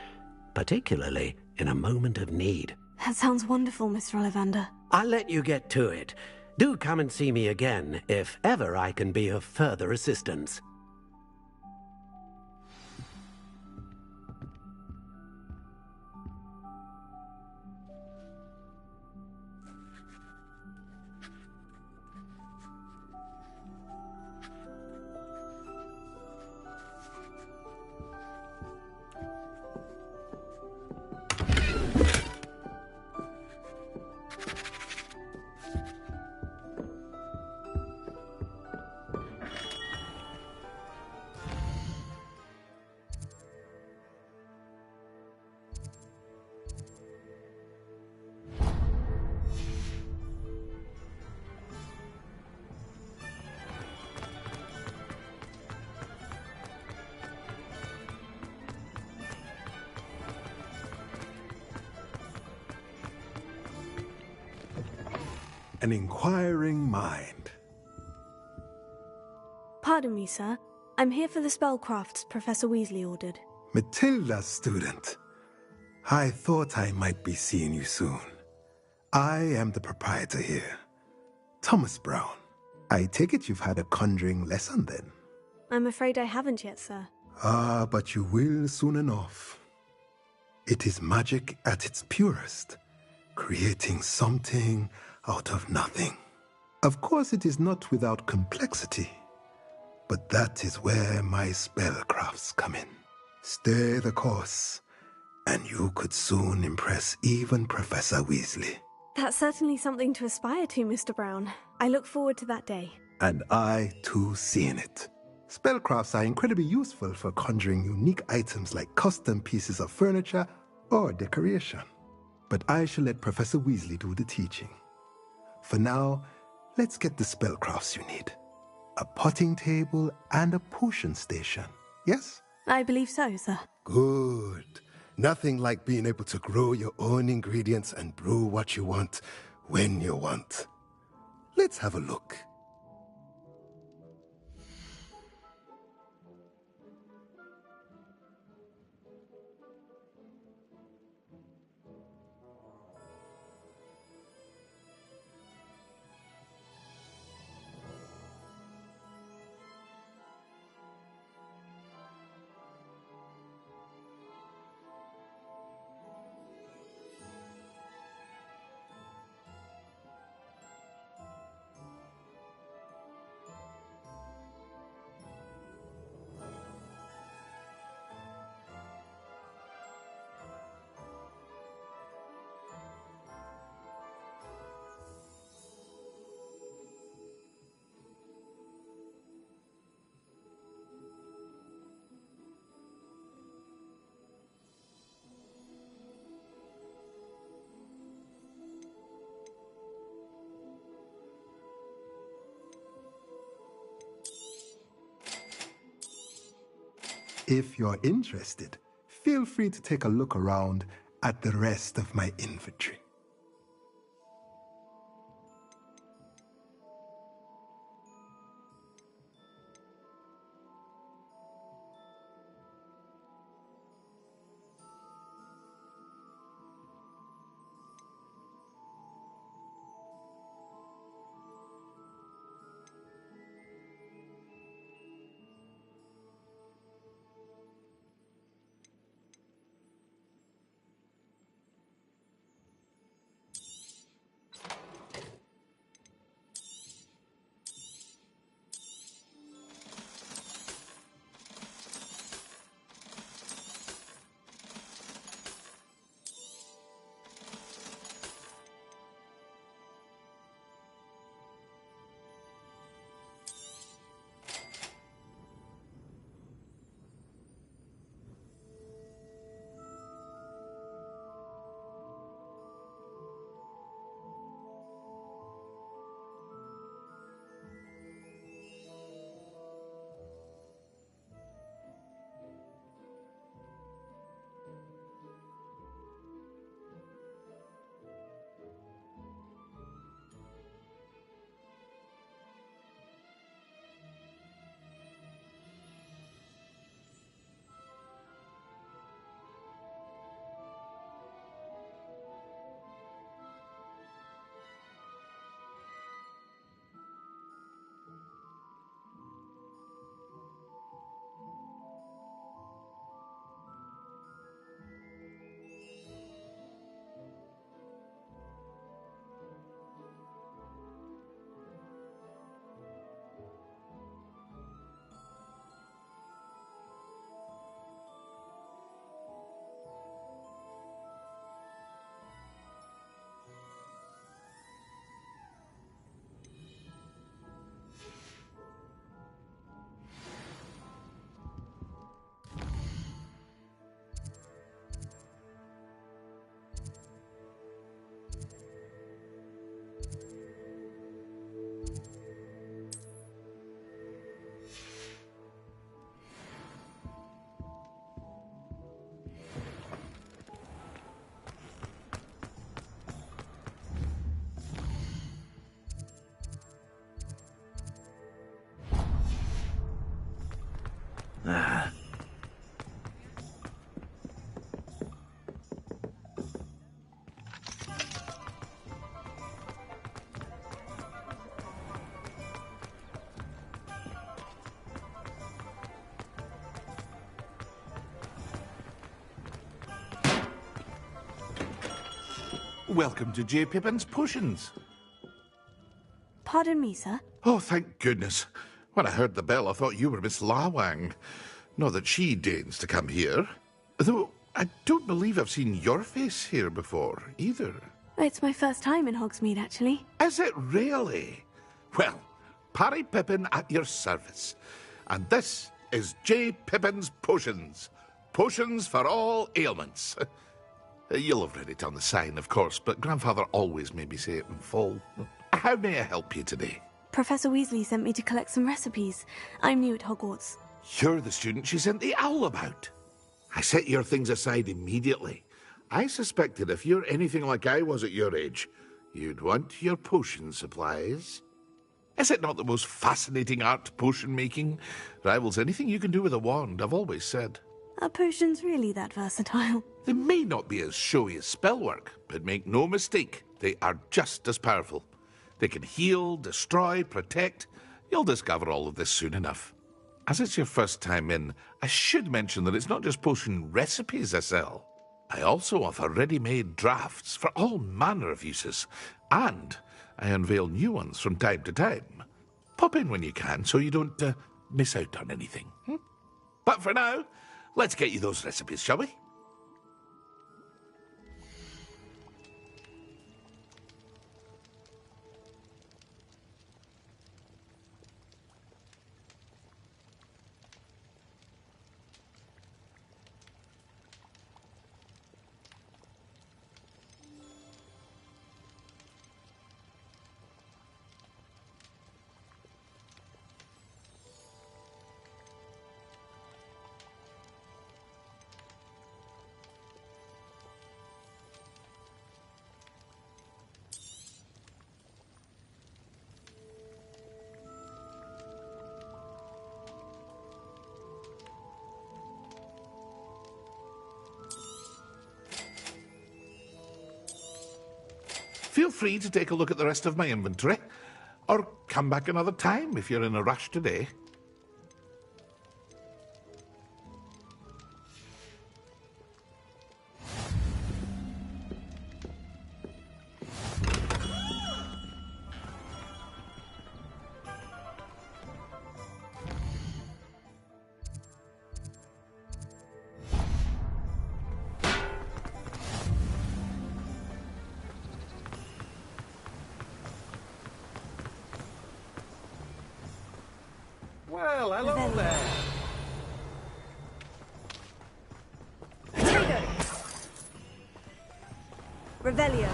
particularly in a moment of need. That sounds wonderful, Mr. Ollivander. I'll let you get to it. Do come and see me again if ever I can be of further assistance. an inquiring mind. Pardon me, sir. I'm here for the spellcrafts Professor Weasley ordered. Matilda's student. I thought I might be seeing you soon. I am the proprietor here, Thomas Brown. I take it you've had a conjuring lesson then? I'm afraid I haven't yet, sir. Ah, but you will soon enough. It is magic at its purest, creating something out of nothing. Of course, it is not without complexity, but that is where my spellcrafts come in. Stay the course, and you could soon impress even Professor Weasley. That's certainly something to aspire to, Mr. Brown. I look forward to that day. And I, too, seeing it. Spellcrafts are incredibly useful for conjuring unique items like custom pieces of furniture or decoration. But I shall let Professor Weasley do the teaching. For now, let's get the spellcrafts you need. A potting table and a potion station, yes? I believe so, sir. Good. Nothing like being able to grow your own ingredients and brew what you want when you want. Let's have a look. If you're interested, feel free to take a look around at the rest of my inventory. Welcome to J. Pippin's Potions. Pardon me, sir. Oh, thank goodness. When I heard the bell, I thought you were Miss Lawang. Not that she deigns to come here. Though, I don't believe I've seen your face here before, either. It's my first time in Hogsmeade, actually. Is it really? Well, Parry Pippin at your service. And this is J. Pippin's Potions. Potions for all ailments. You'll have read it on the sign, of course, but Grandfather always made me say it in full. How may I help you today? Professor Weasley sent me to collect some recipes. I'm new at Hogwarts. You're the student she sent the owl about. I set your things aside immediately. I suspected if you're anything like I was at your age, you'd want your potion supplies. Is it not the most fascinating art, potion making? Rivals anything you can do with a wand, I've always said. Are potions really that versatile? They may not be as showy as spellwork, but make no mistake, they are just as powerful. They can heal, destroy, protect. You'll discover all of this soon enough. As it's your first time in, I should mention that it's not just potion recipes I sell. I also offer ready-made drafts for all manner of uses, and I unveil new ones from time to time. Pop in when you can so you don't miss out on anything. But for now, let's get you those recipes, shall we? Feel free to take a look at the rest of my inventory, or come back another time if you're in a rush today. Well, hello there. Revelio.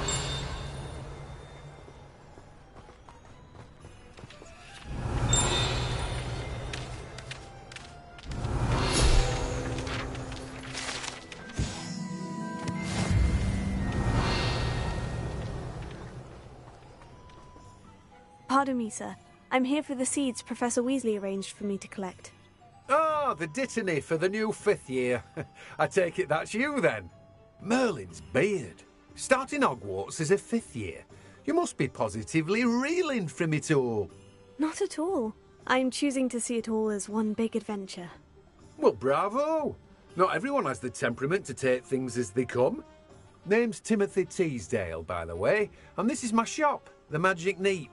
Pardon me, sir. I'm here for the seeds Professor Weasley arranged for me to collect. Ah, the dittany for the new 5th year. I take it that's you, then. Merlin's beard. Starting Hogwarts as a 5th year. You must be positively reeling from it all. Not at all. I'm choosing to see it all as one big adventure. Well, bravo. Not everyone has the temperament to take things as they come. Name's Timothy Teasdale, by the way, and this is my shop, the Magic Neep.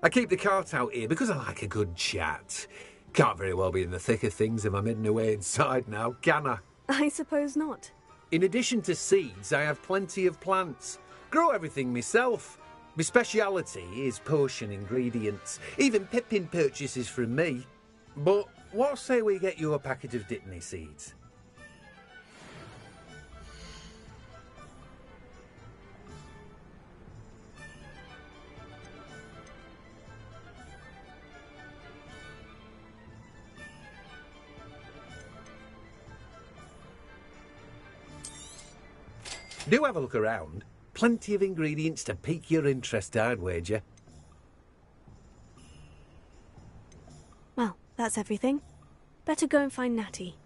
I keep the cart out here because I like a good chat. Can't very well be in the thick of things if I'm hidden away inside now, can I? I suppose not. In addition to seeds, I have plenty of plants. Grow everything myself. My speciality is potion ingredients. Even Pippin purchases from me. But what say we get you a packet of dittany seeds? Do have a look around. Plenty of ingredients to pique your interest, I'd wager. Well, that's everything. Better go and find Natty.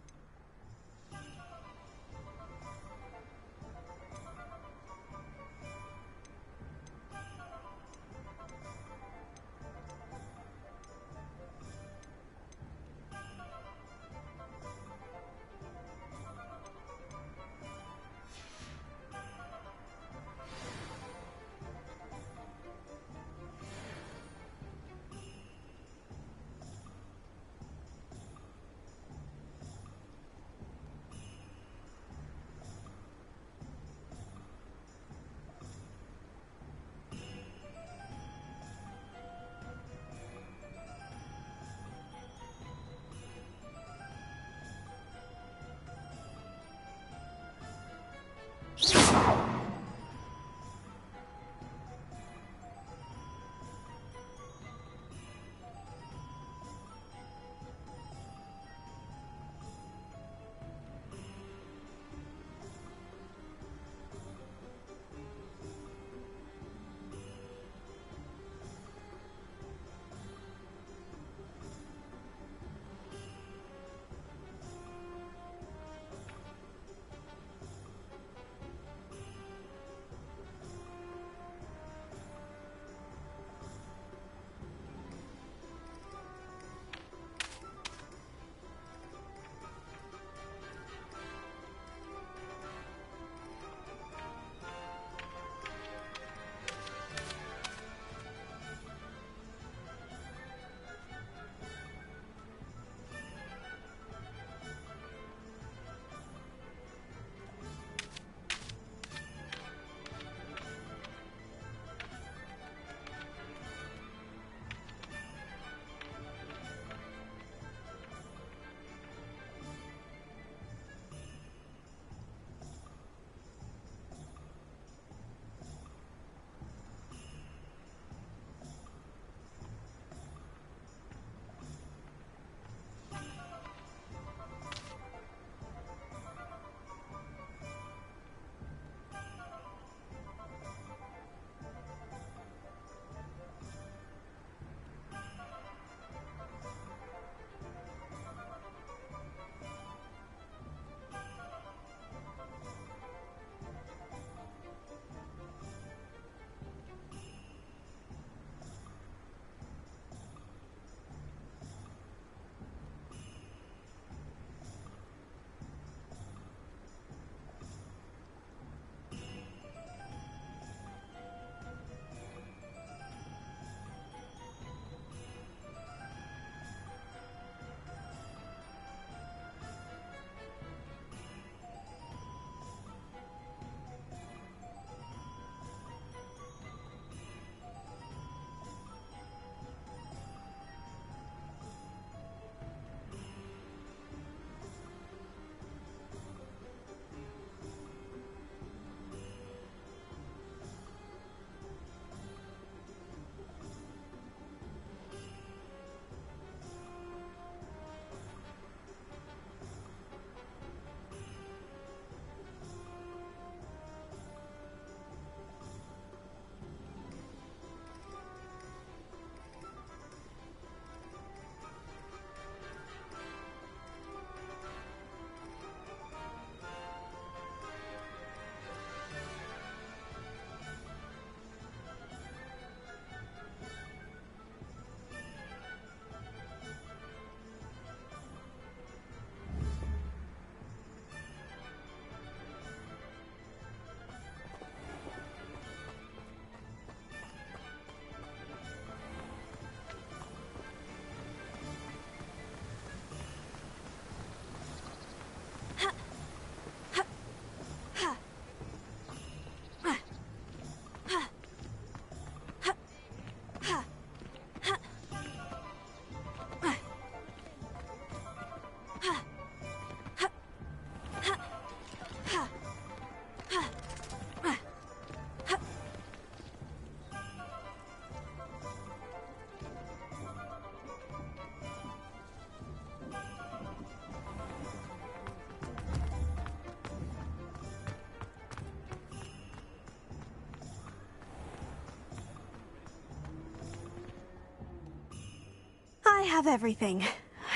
have everything.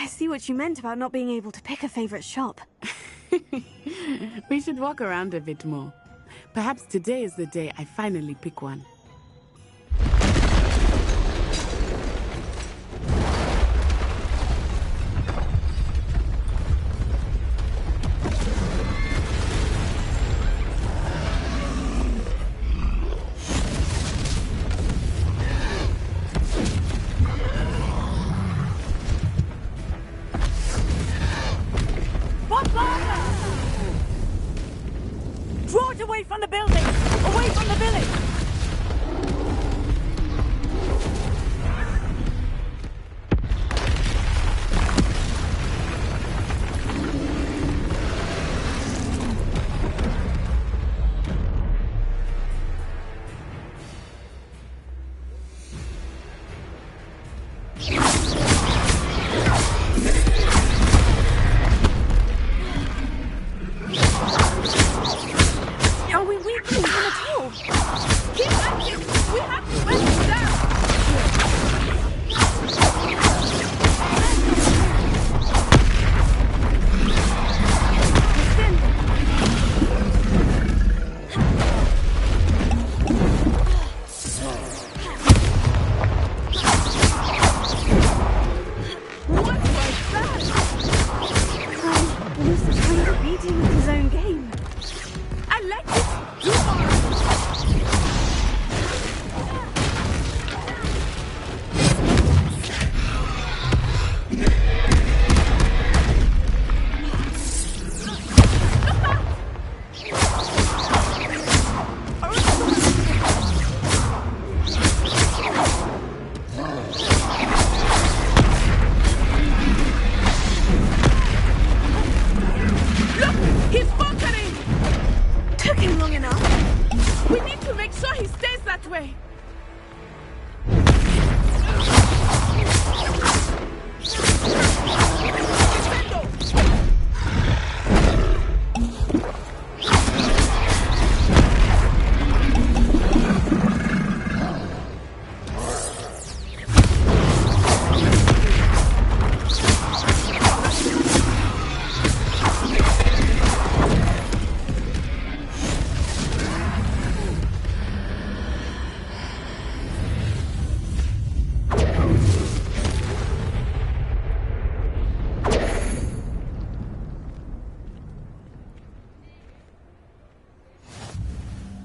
I see what you meant about not being able to pick a favorite shop. We should walk around a bit more. Perhaps today is the day I finally pick one. Draw it away from the building! Away from the village! Are we weakening him at all? Keep acting! We have to win him down! What was that? Lucy's trying to beat him with his own game. I like this too much! Look! He's faltering! Took him long enough. We need to make sure he stays that way.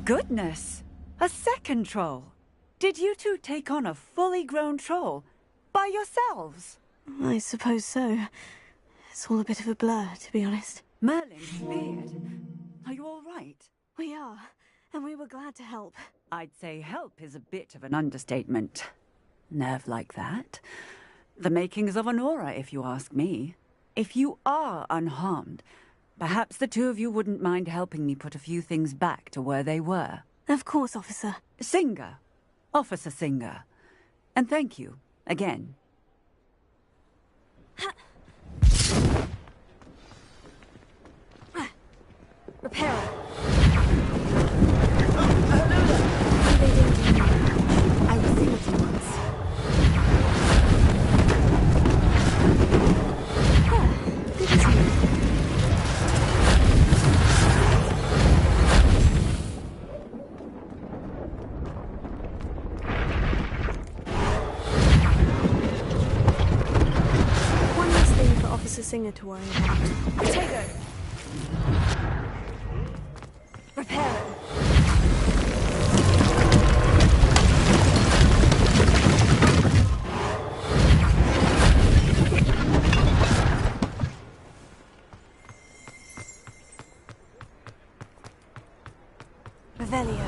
Goodness! A second troll! Did you two take on a fully grown troll? By yourselves? I suppose so. It's all a bit of a blur, to be honest. Merlin, Beard, are you all right? We are, and we were glad to help. I'd say help is a bit of an understatement. Nerve like that. The makings of an aura, if you ask me. If you are unharmed, perhaps the two of you wouldn't mind helping me put a few things back to where they were. Of course, officer. Singer. Officer Singer. And thank you, again. Repairer. I will see what he wants. Good to see you. One last thing for Officer Singer to worry about. Potato! Repairer. Revelio.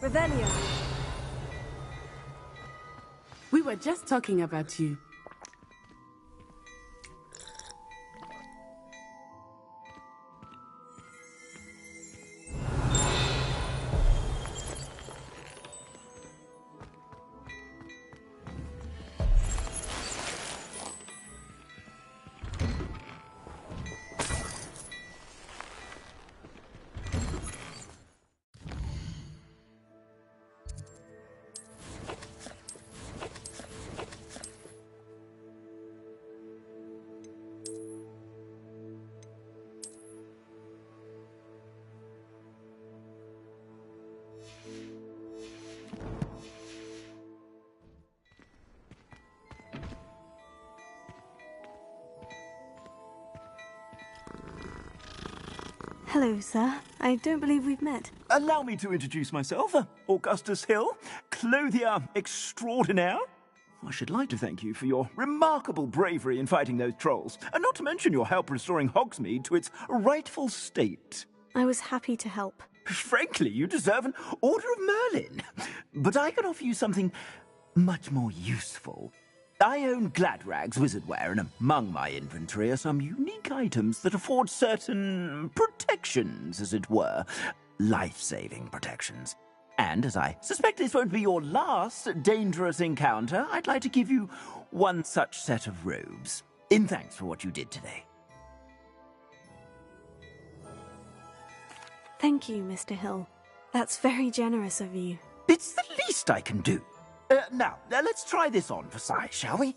Revelio. We were just talking about you. Hello, sir. I don't believe we've met. Allow me to introduce myself. Augustus Hill, clothier extraordinaire. I should like to thank you for your remarkable bravery in fighting those trolls, and not to mention your help restoring Hogsmeade to its rightful state. I was happy to help. Frankly, you deserve an Order of Merlin. But I can offer you something much more useful. I own Gladrag's wizardware, and among my inventory are some unique items that afford certain protections, as it were. Life-saving protections. And as I suspect this won't be your last dangerous encounter, I'd like to give you one such set of robes, in thanks for what you did today. Thank you, Mr. Hill. That's very generous of you. It's the least I can do. Now, let's try this on for size, shall we?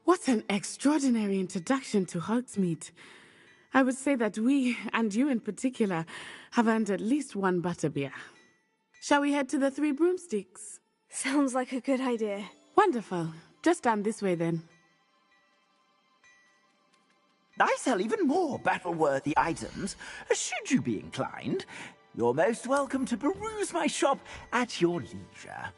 What an extraordinary introduction to Hogsmeade. I would say that we, and you in particular, have earned at least one butterbeer. Shall we head to the Three Broomsticks? Sounds like a good idea. Wonderful. Just down this way then. I sell even more battle-worthy items, should you be inclined. You're most welcome to peruse my shop at your leisure.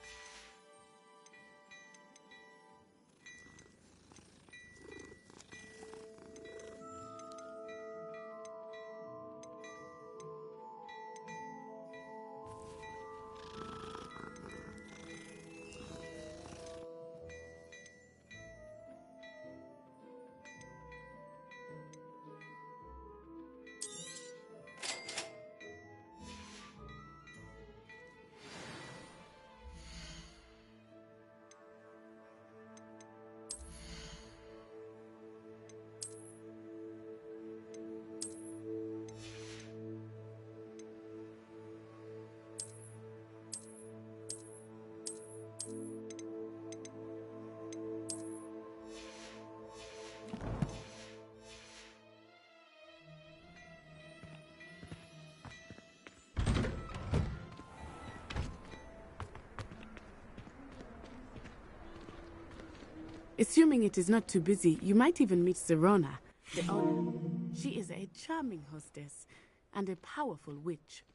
Assuming it is not too busy, you might even meet Serona, the owner. She is a charming hostess and a powerful witch.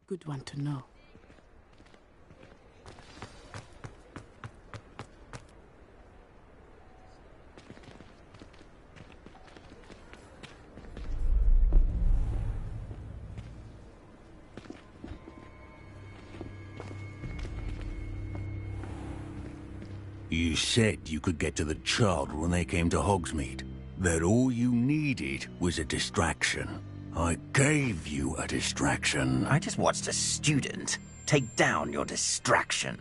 Good one to know. You said you could get to the child when they came to Hogsmeade. That all you needed was a distraction. I gave you a distraction. I just watched a student take down your distraction.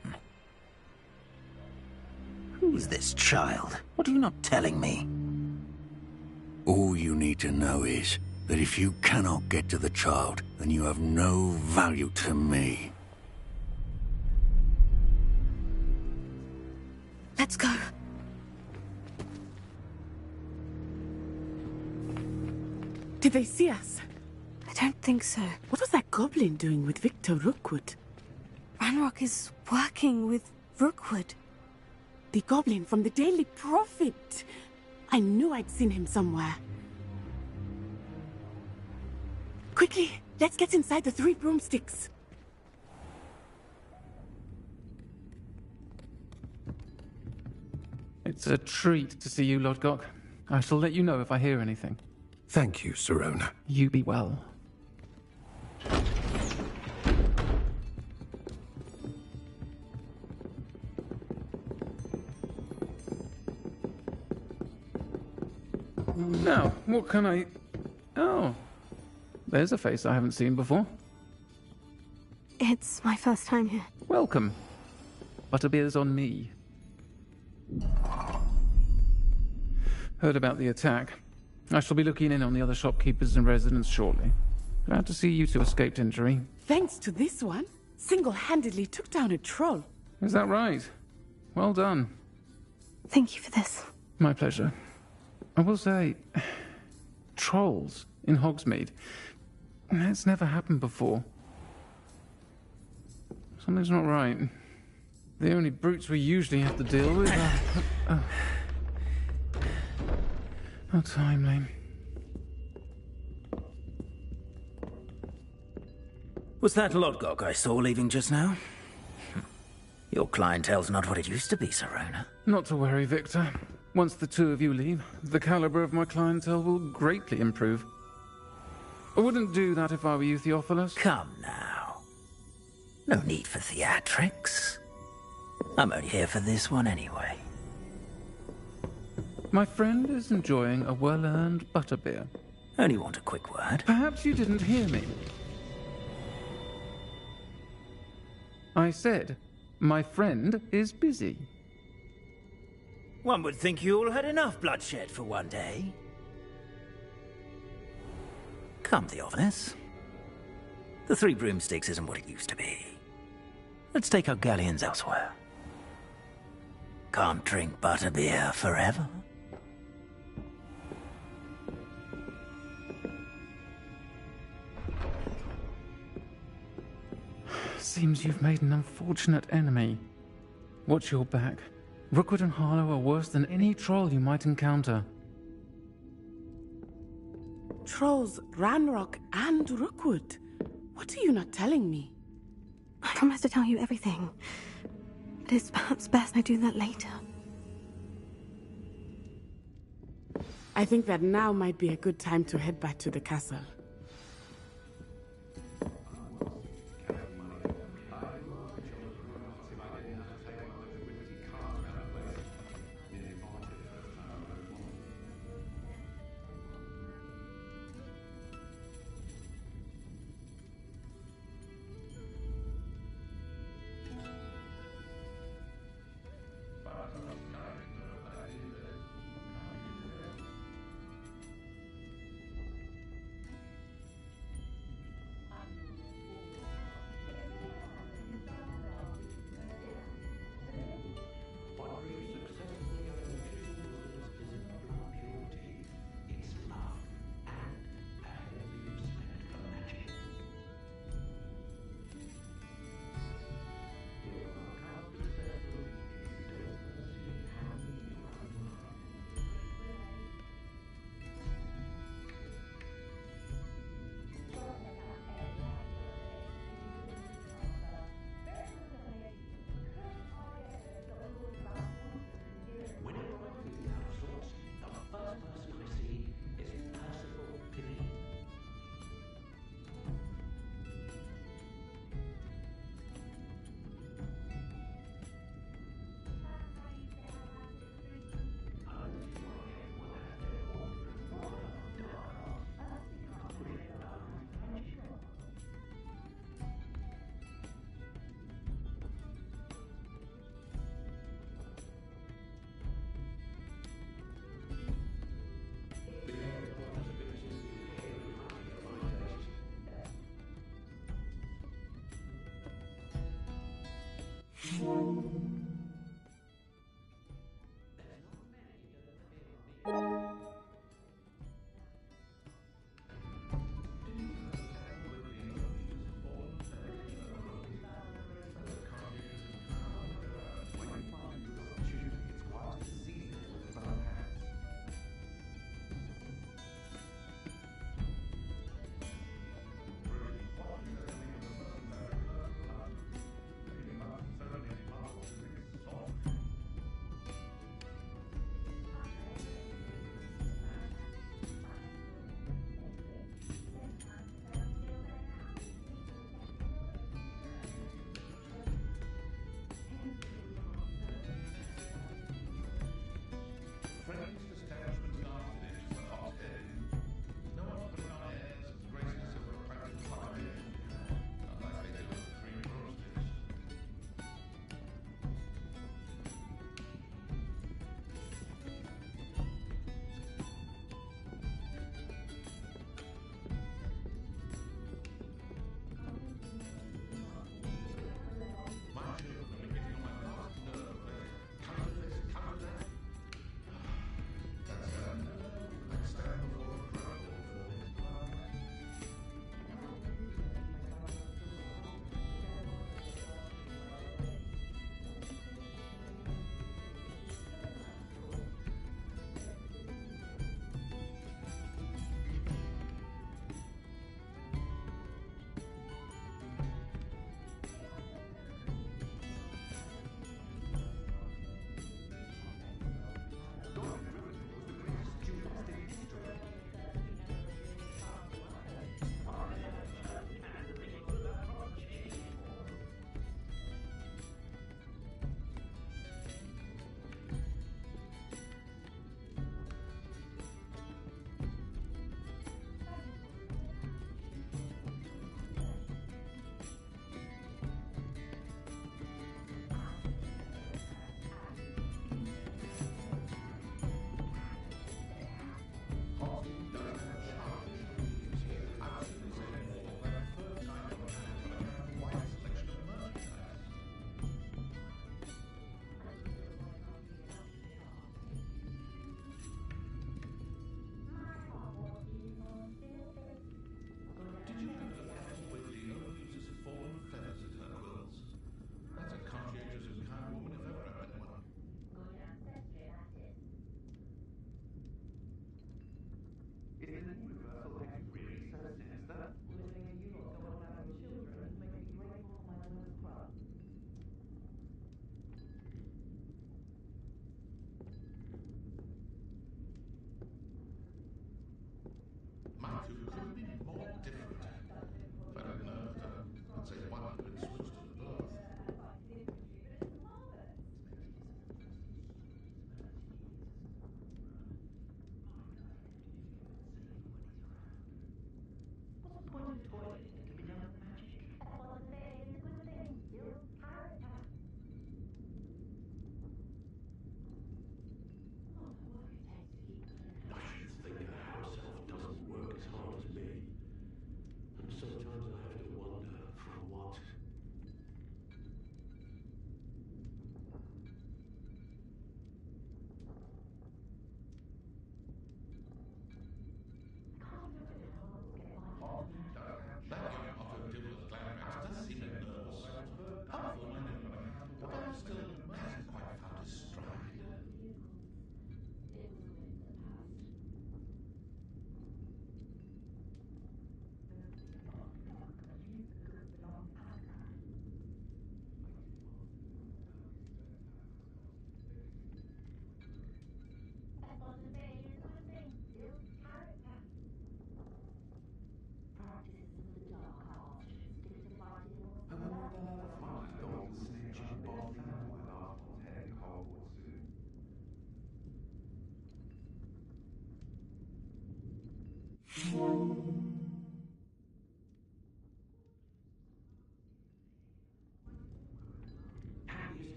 Who is this child? What are you not telling me? All you need to know is that if you cannot get to the child, then you have no value to me. Let's go. Did they see us? I don't think so. What was that goblin doing with Victor Rookwood? Ranrock is working with Rookwood. The goblin from the Daily Prophet. I knew I'd seen him somewhere. Quickly, let's get inside the Three Broomsticks. It's a treat to see you, Lodgok. I shall let you know if I hear anything. Thank you, Sirona. You be well. Now, what can I... Oh, there's a face I haven't seen before. It's my first time here. Welcome. Butterbeer's on me. Heard about the attack. I shall be looking in on the other shopkeepers and residents shortly. Glad to see you two escaped injury. Thanks to this one, single-handedly took down a troll. Is that right? Well done. Thank you for this. My pleasure. I will say, trolls in Hogsmeade. It's never happened before. Something's not right. The only brutes we usually have to deal with are... How timely. Was that Lodgok I saw leaving just now? Your clientele's not what it used to be, Sirona. Not to worry, Victor. Once the two of you leave, the caliber of my clientele will greatly improve. I wouldn't do that if I were you, Theophilus. Come now. No need for theatrics. I'm only here for this one anyway. My friend is enjoying a well-earned butterbeer. Only want a quick word. Perhaps you didn't hear me. I said, my friend is busy. One would think you all had enough bloodshed for one day. Come, Theophilus. The Three Broomsticks isn't what it used to be. Let's take our galleons elsewhere. Can't drink butterbeer forever. Seems you've made an unfortunate enemy. Watch your back. Rookwood and Harlow are worse than any troll you might encounter. Trolls, Ranrock, and Rookwood. What are you not telling me? I promise to tell you everything. But it's perhaps best I do that later. I think that now might be a good time to head back to the castle.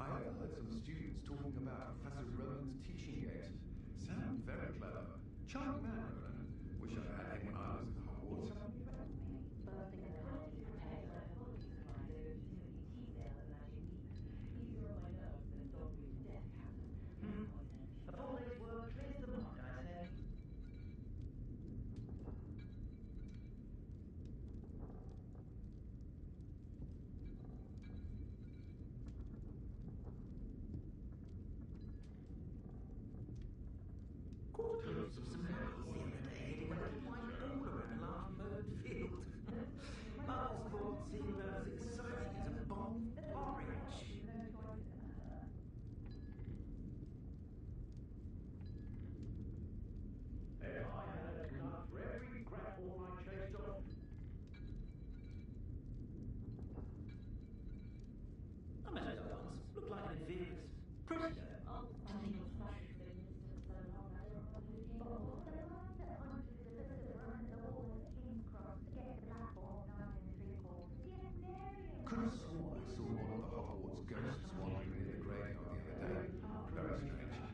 I overheard some students talking about Professor Ronan's teaching games. Sound very clever. Charming man, Ronan. Wish I'd had him when I was at Hogwarts. Caught a glimpse of some muggles the other day heading over to White Door around a large mowed field. Muggles caught seemed about as exciting as a bowl of porridge. And I had a cut for every grapple I chased off. I met her once. Looked like an inferior. Pretty though. Could have sworn I saw one of the Hogwarts ghosts wandering near the graveyard the other day. Very strange.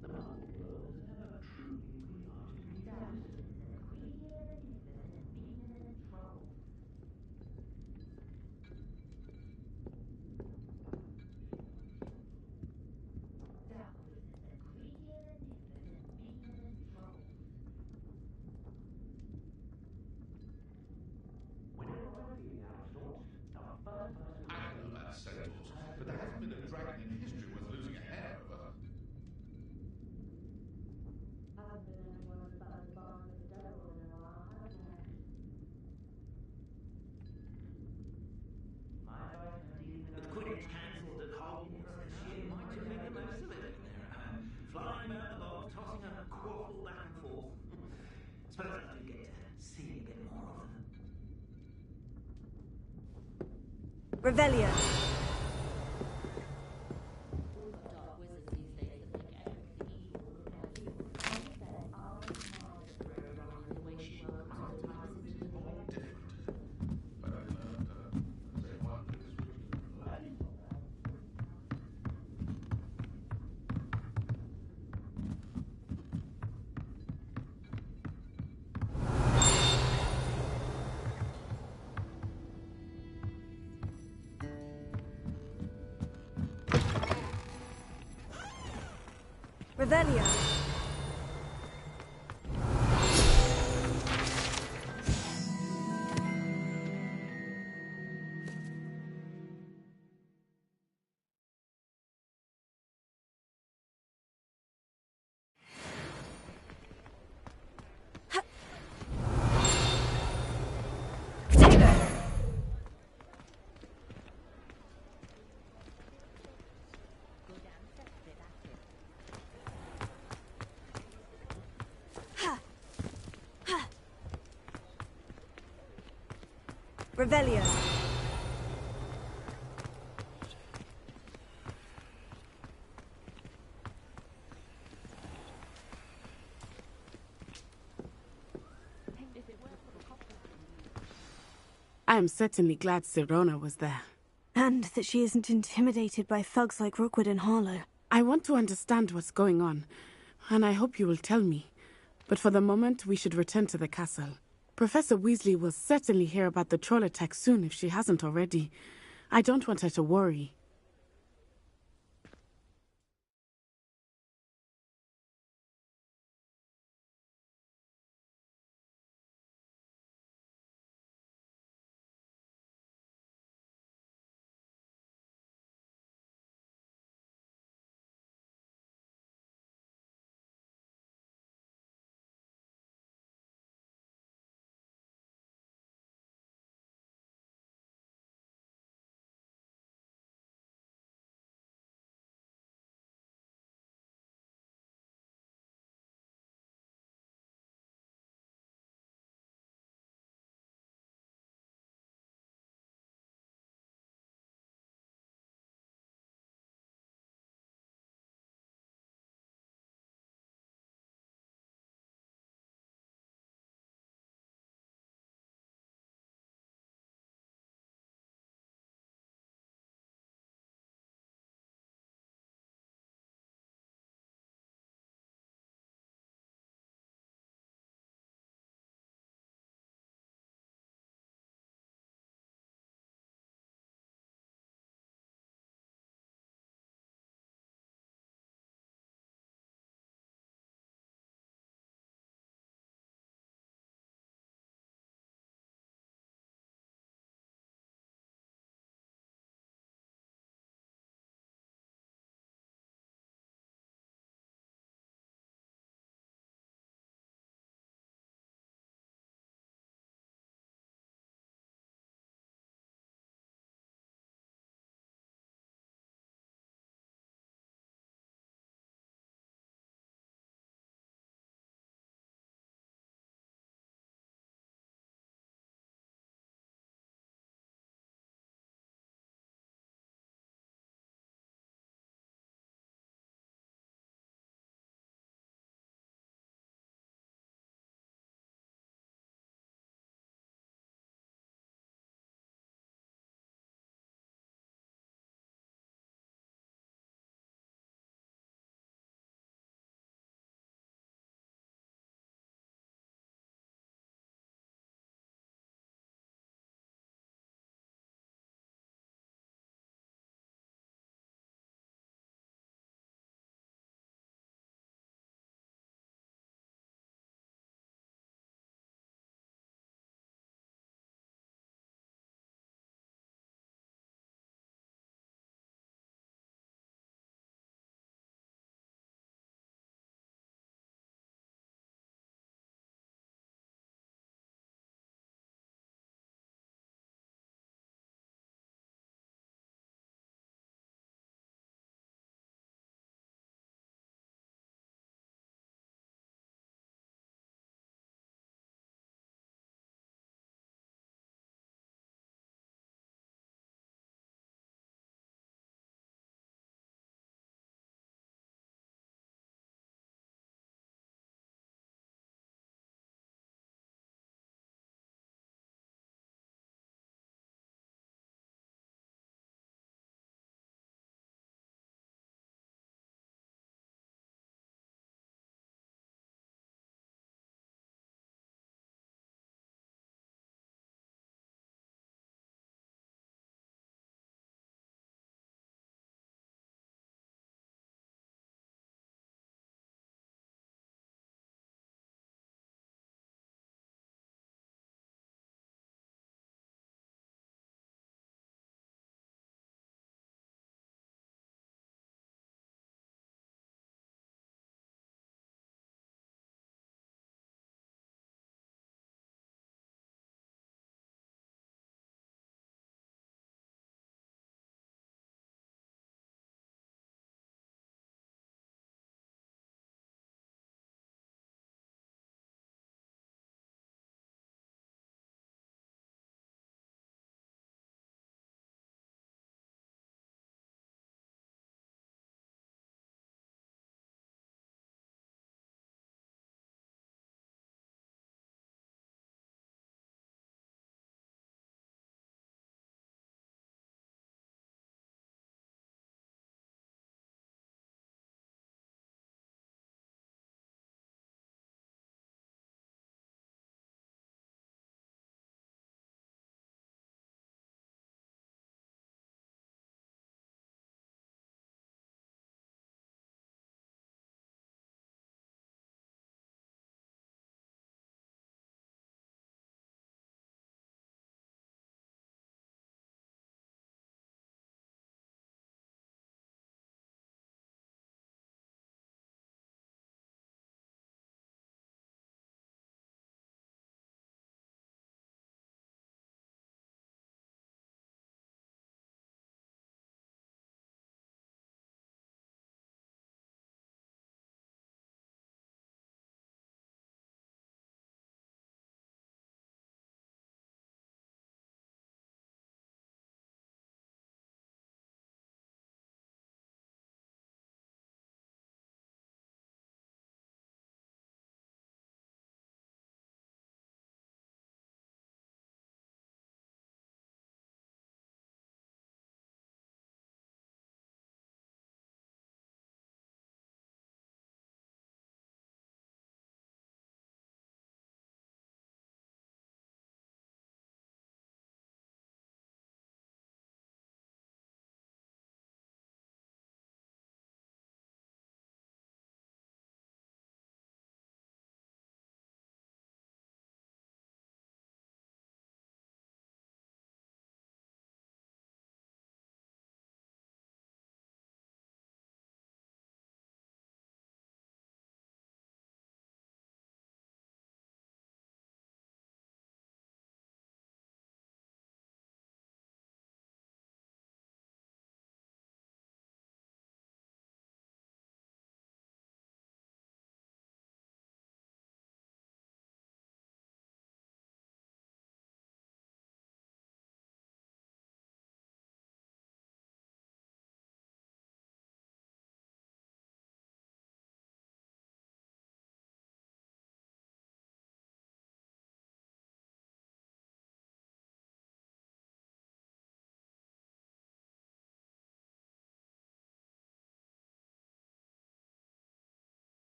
The muggle world has never truly realized reality. I don't know about centaurs, but there hasn't been a dragon in history worth losing a hair over. With Quidditch cancelled at Hogwarts this year, might have made the most of it. Flying about the box, tossing a quaffle back and forth. Suppose I do get to see a bit more of them. Revelio. Revelio. Revelio. I am certainly glad Sirona was there. And that she isn't intimidated by thugs like Rookwood and Harlow. I want to understand what's going on, and I hope you will tell me. But for the moment, we should return to the castle. Professor Weasley will certainly hear about the troll attack soon if she hasn't already. I don't want her to worry.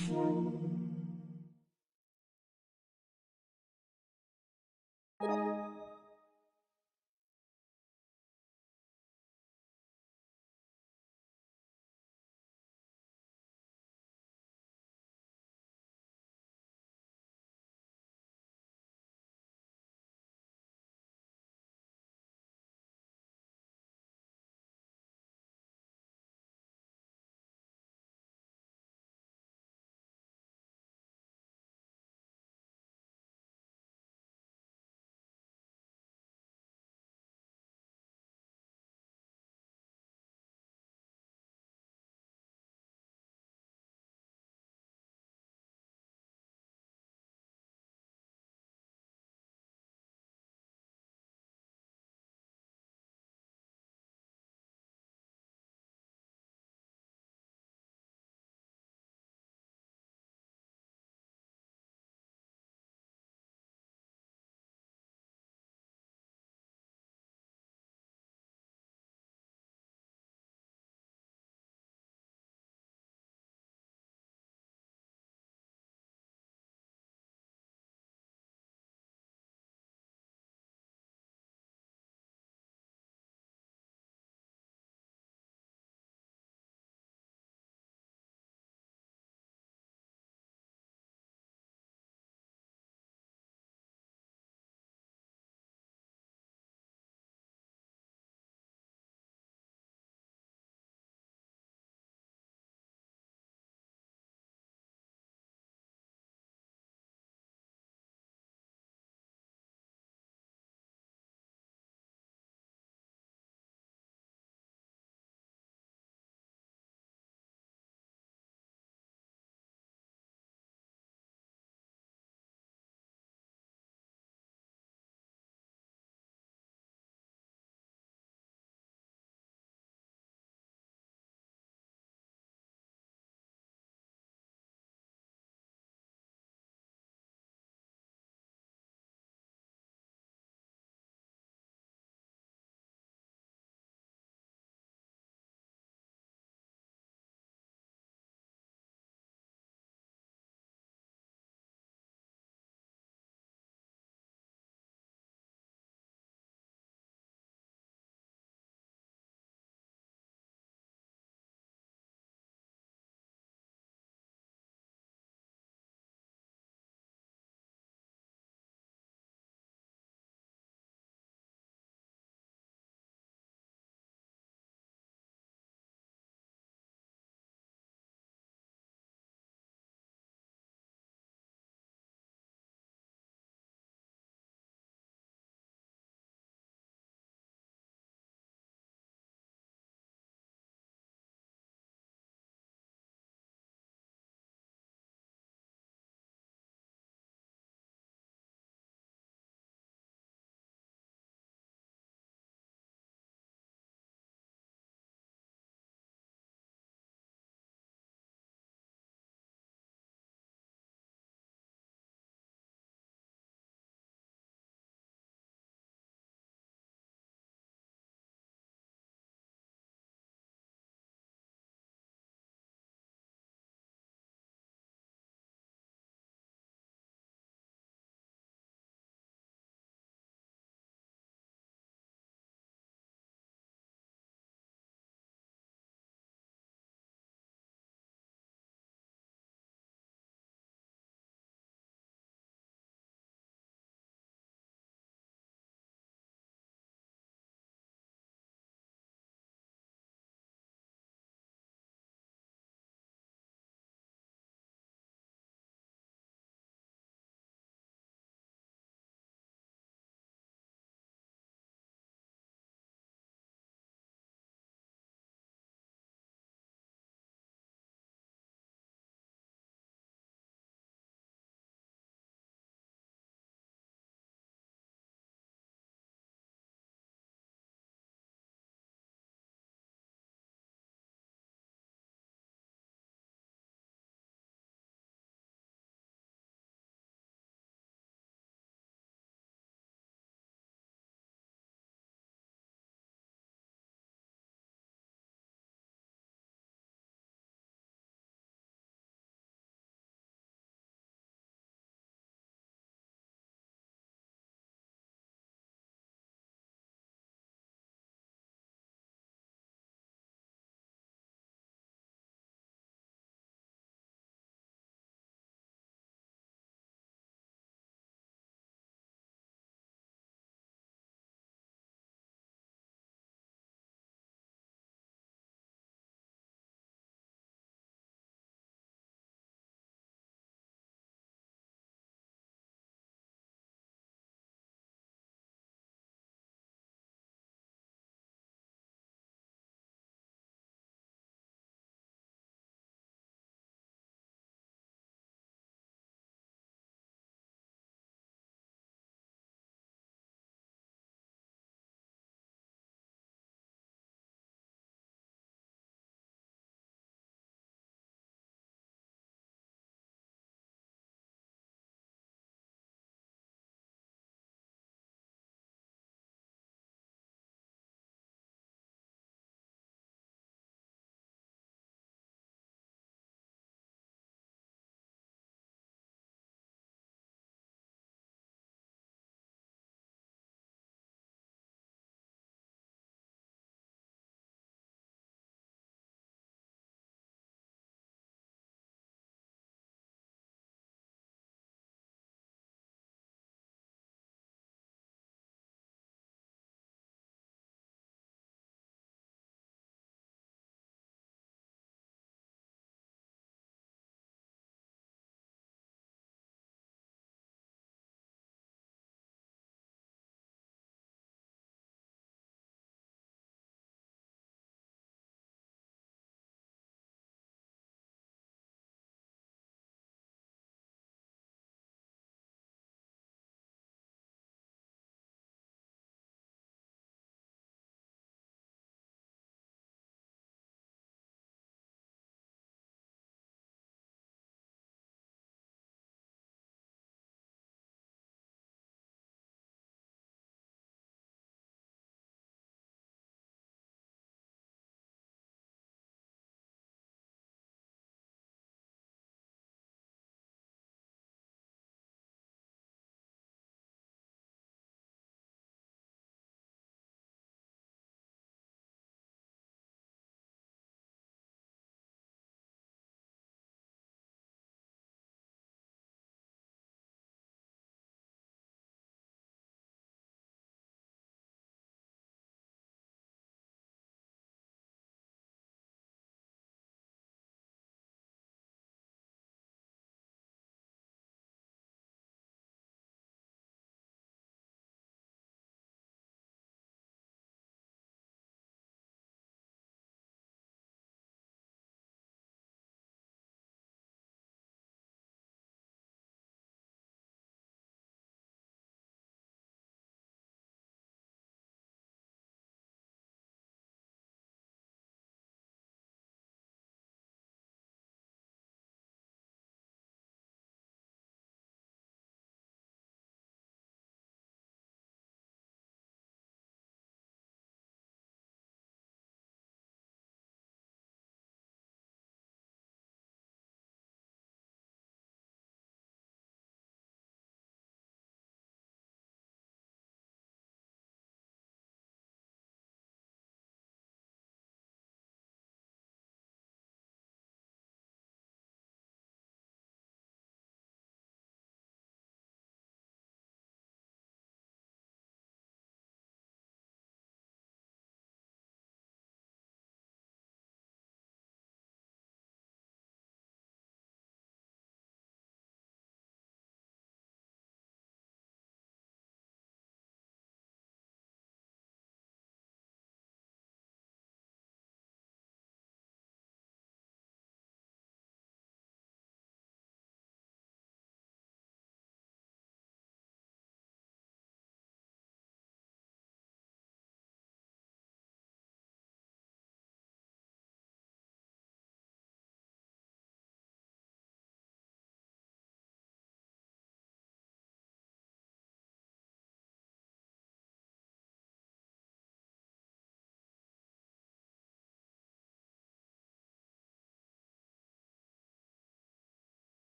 you.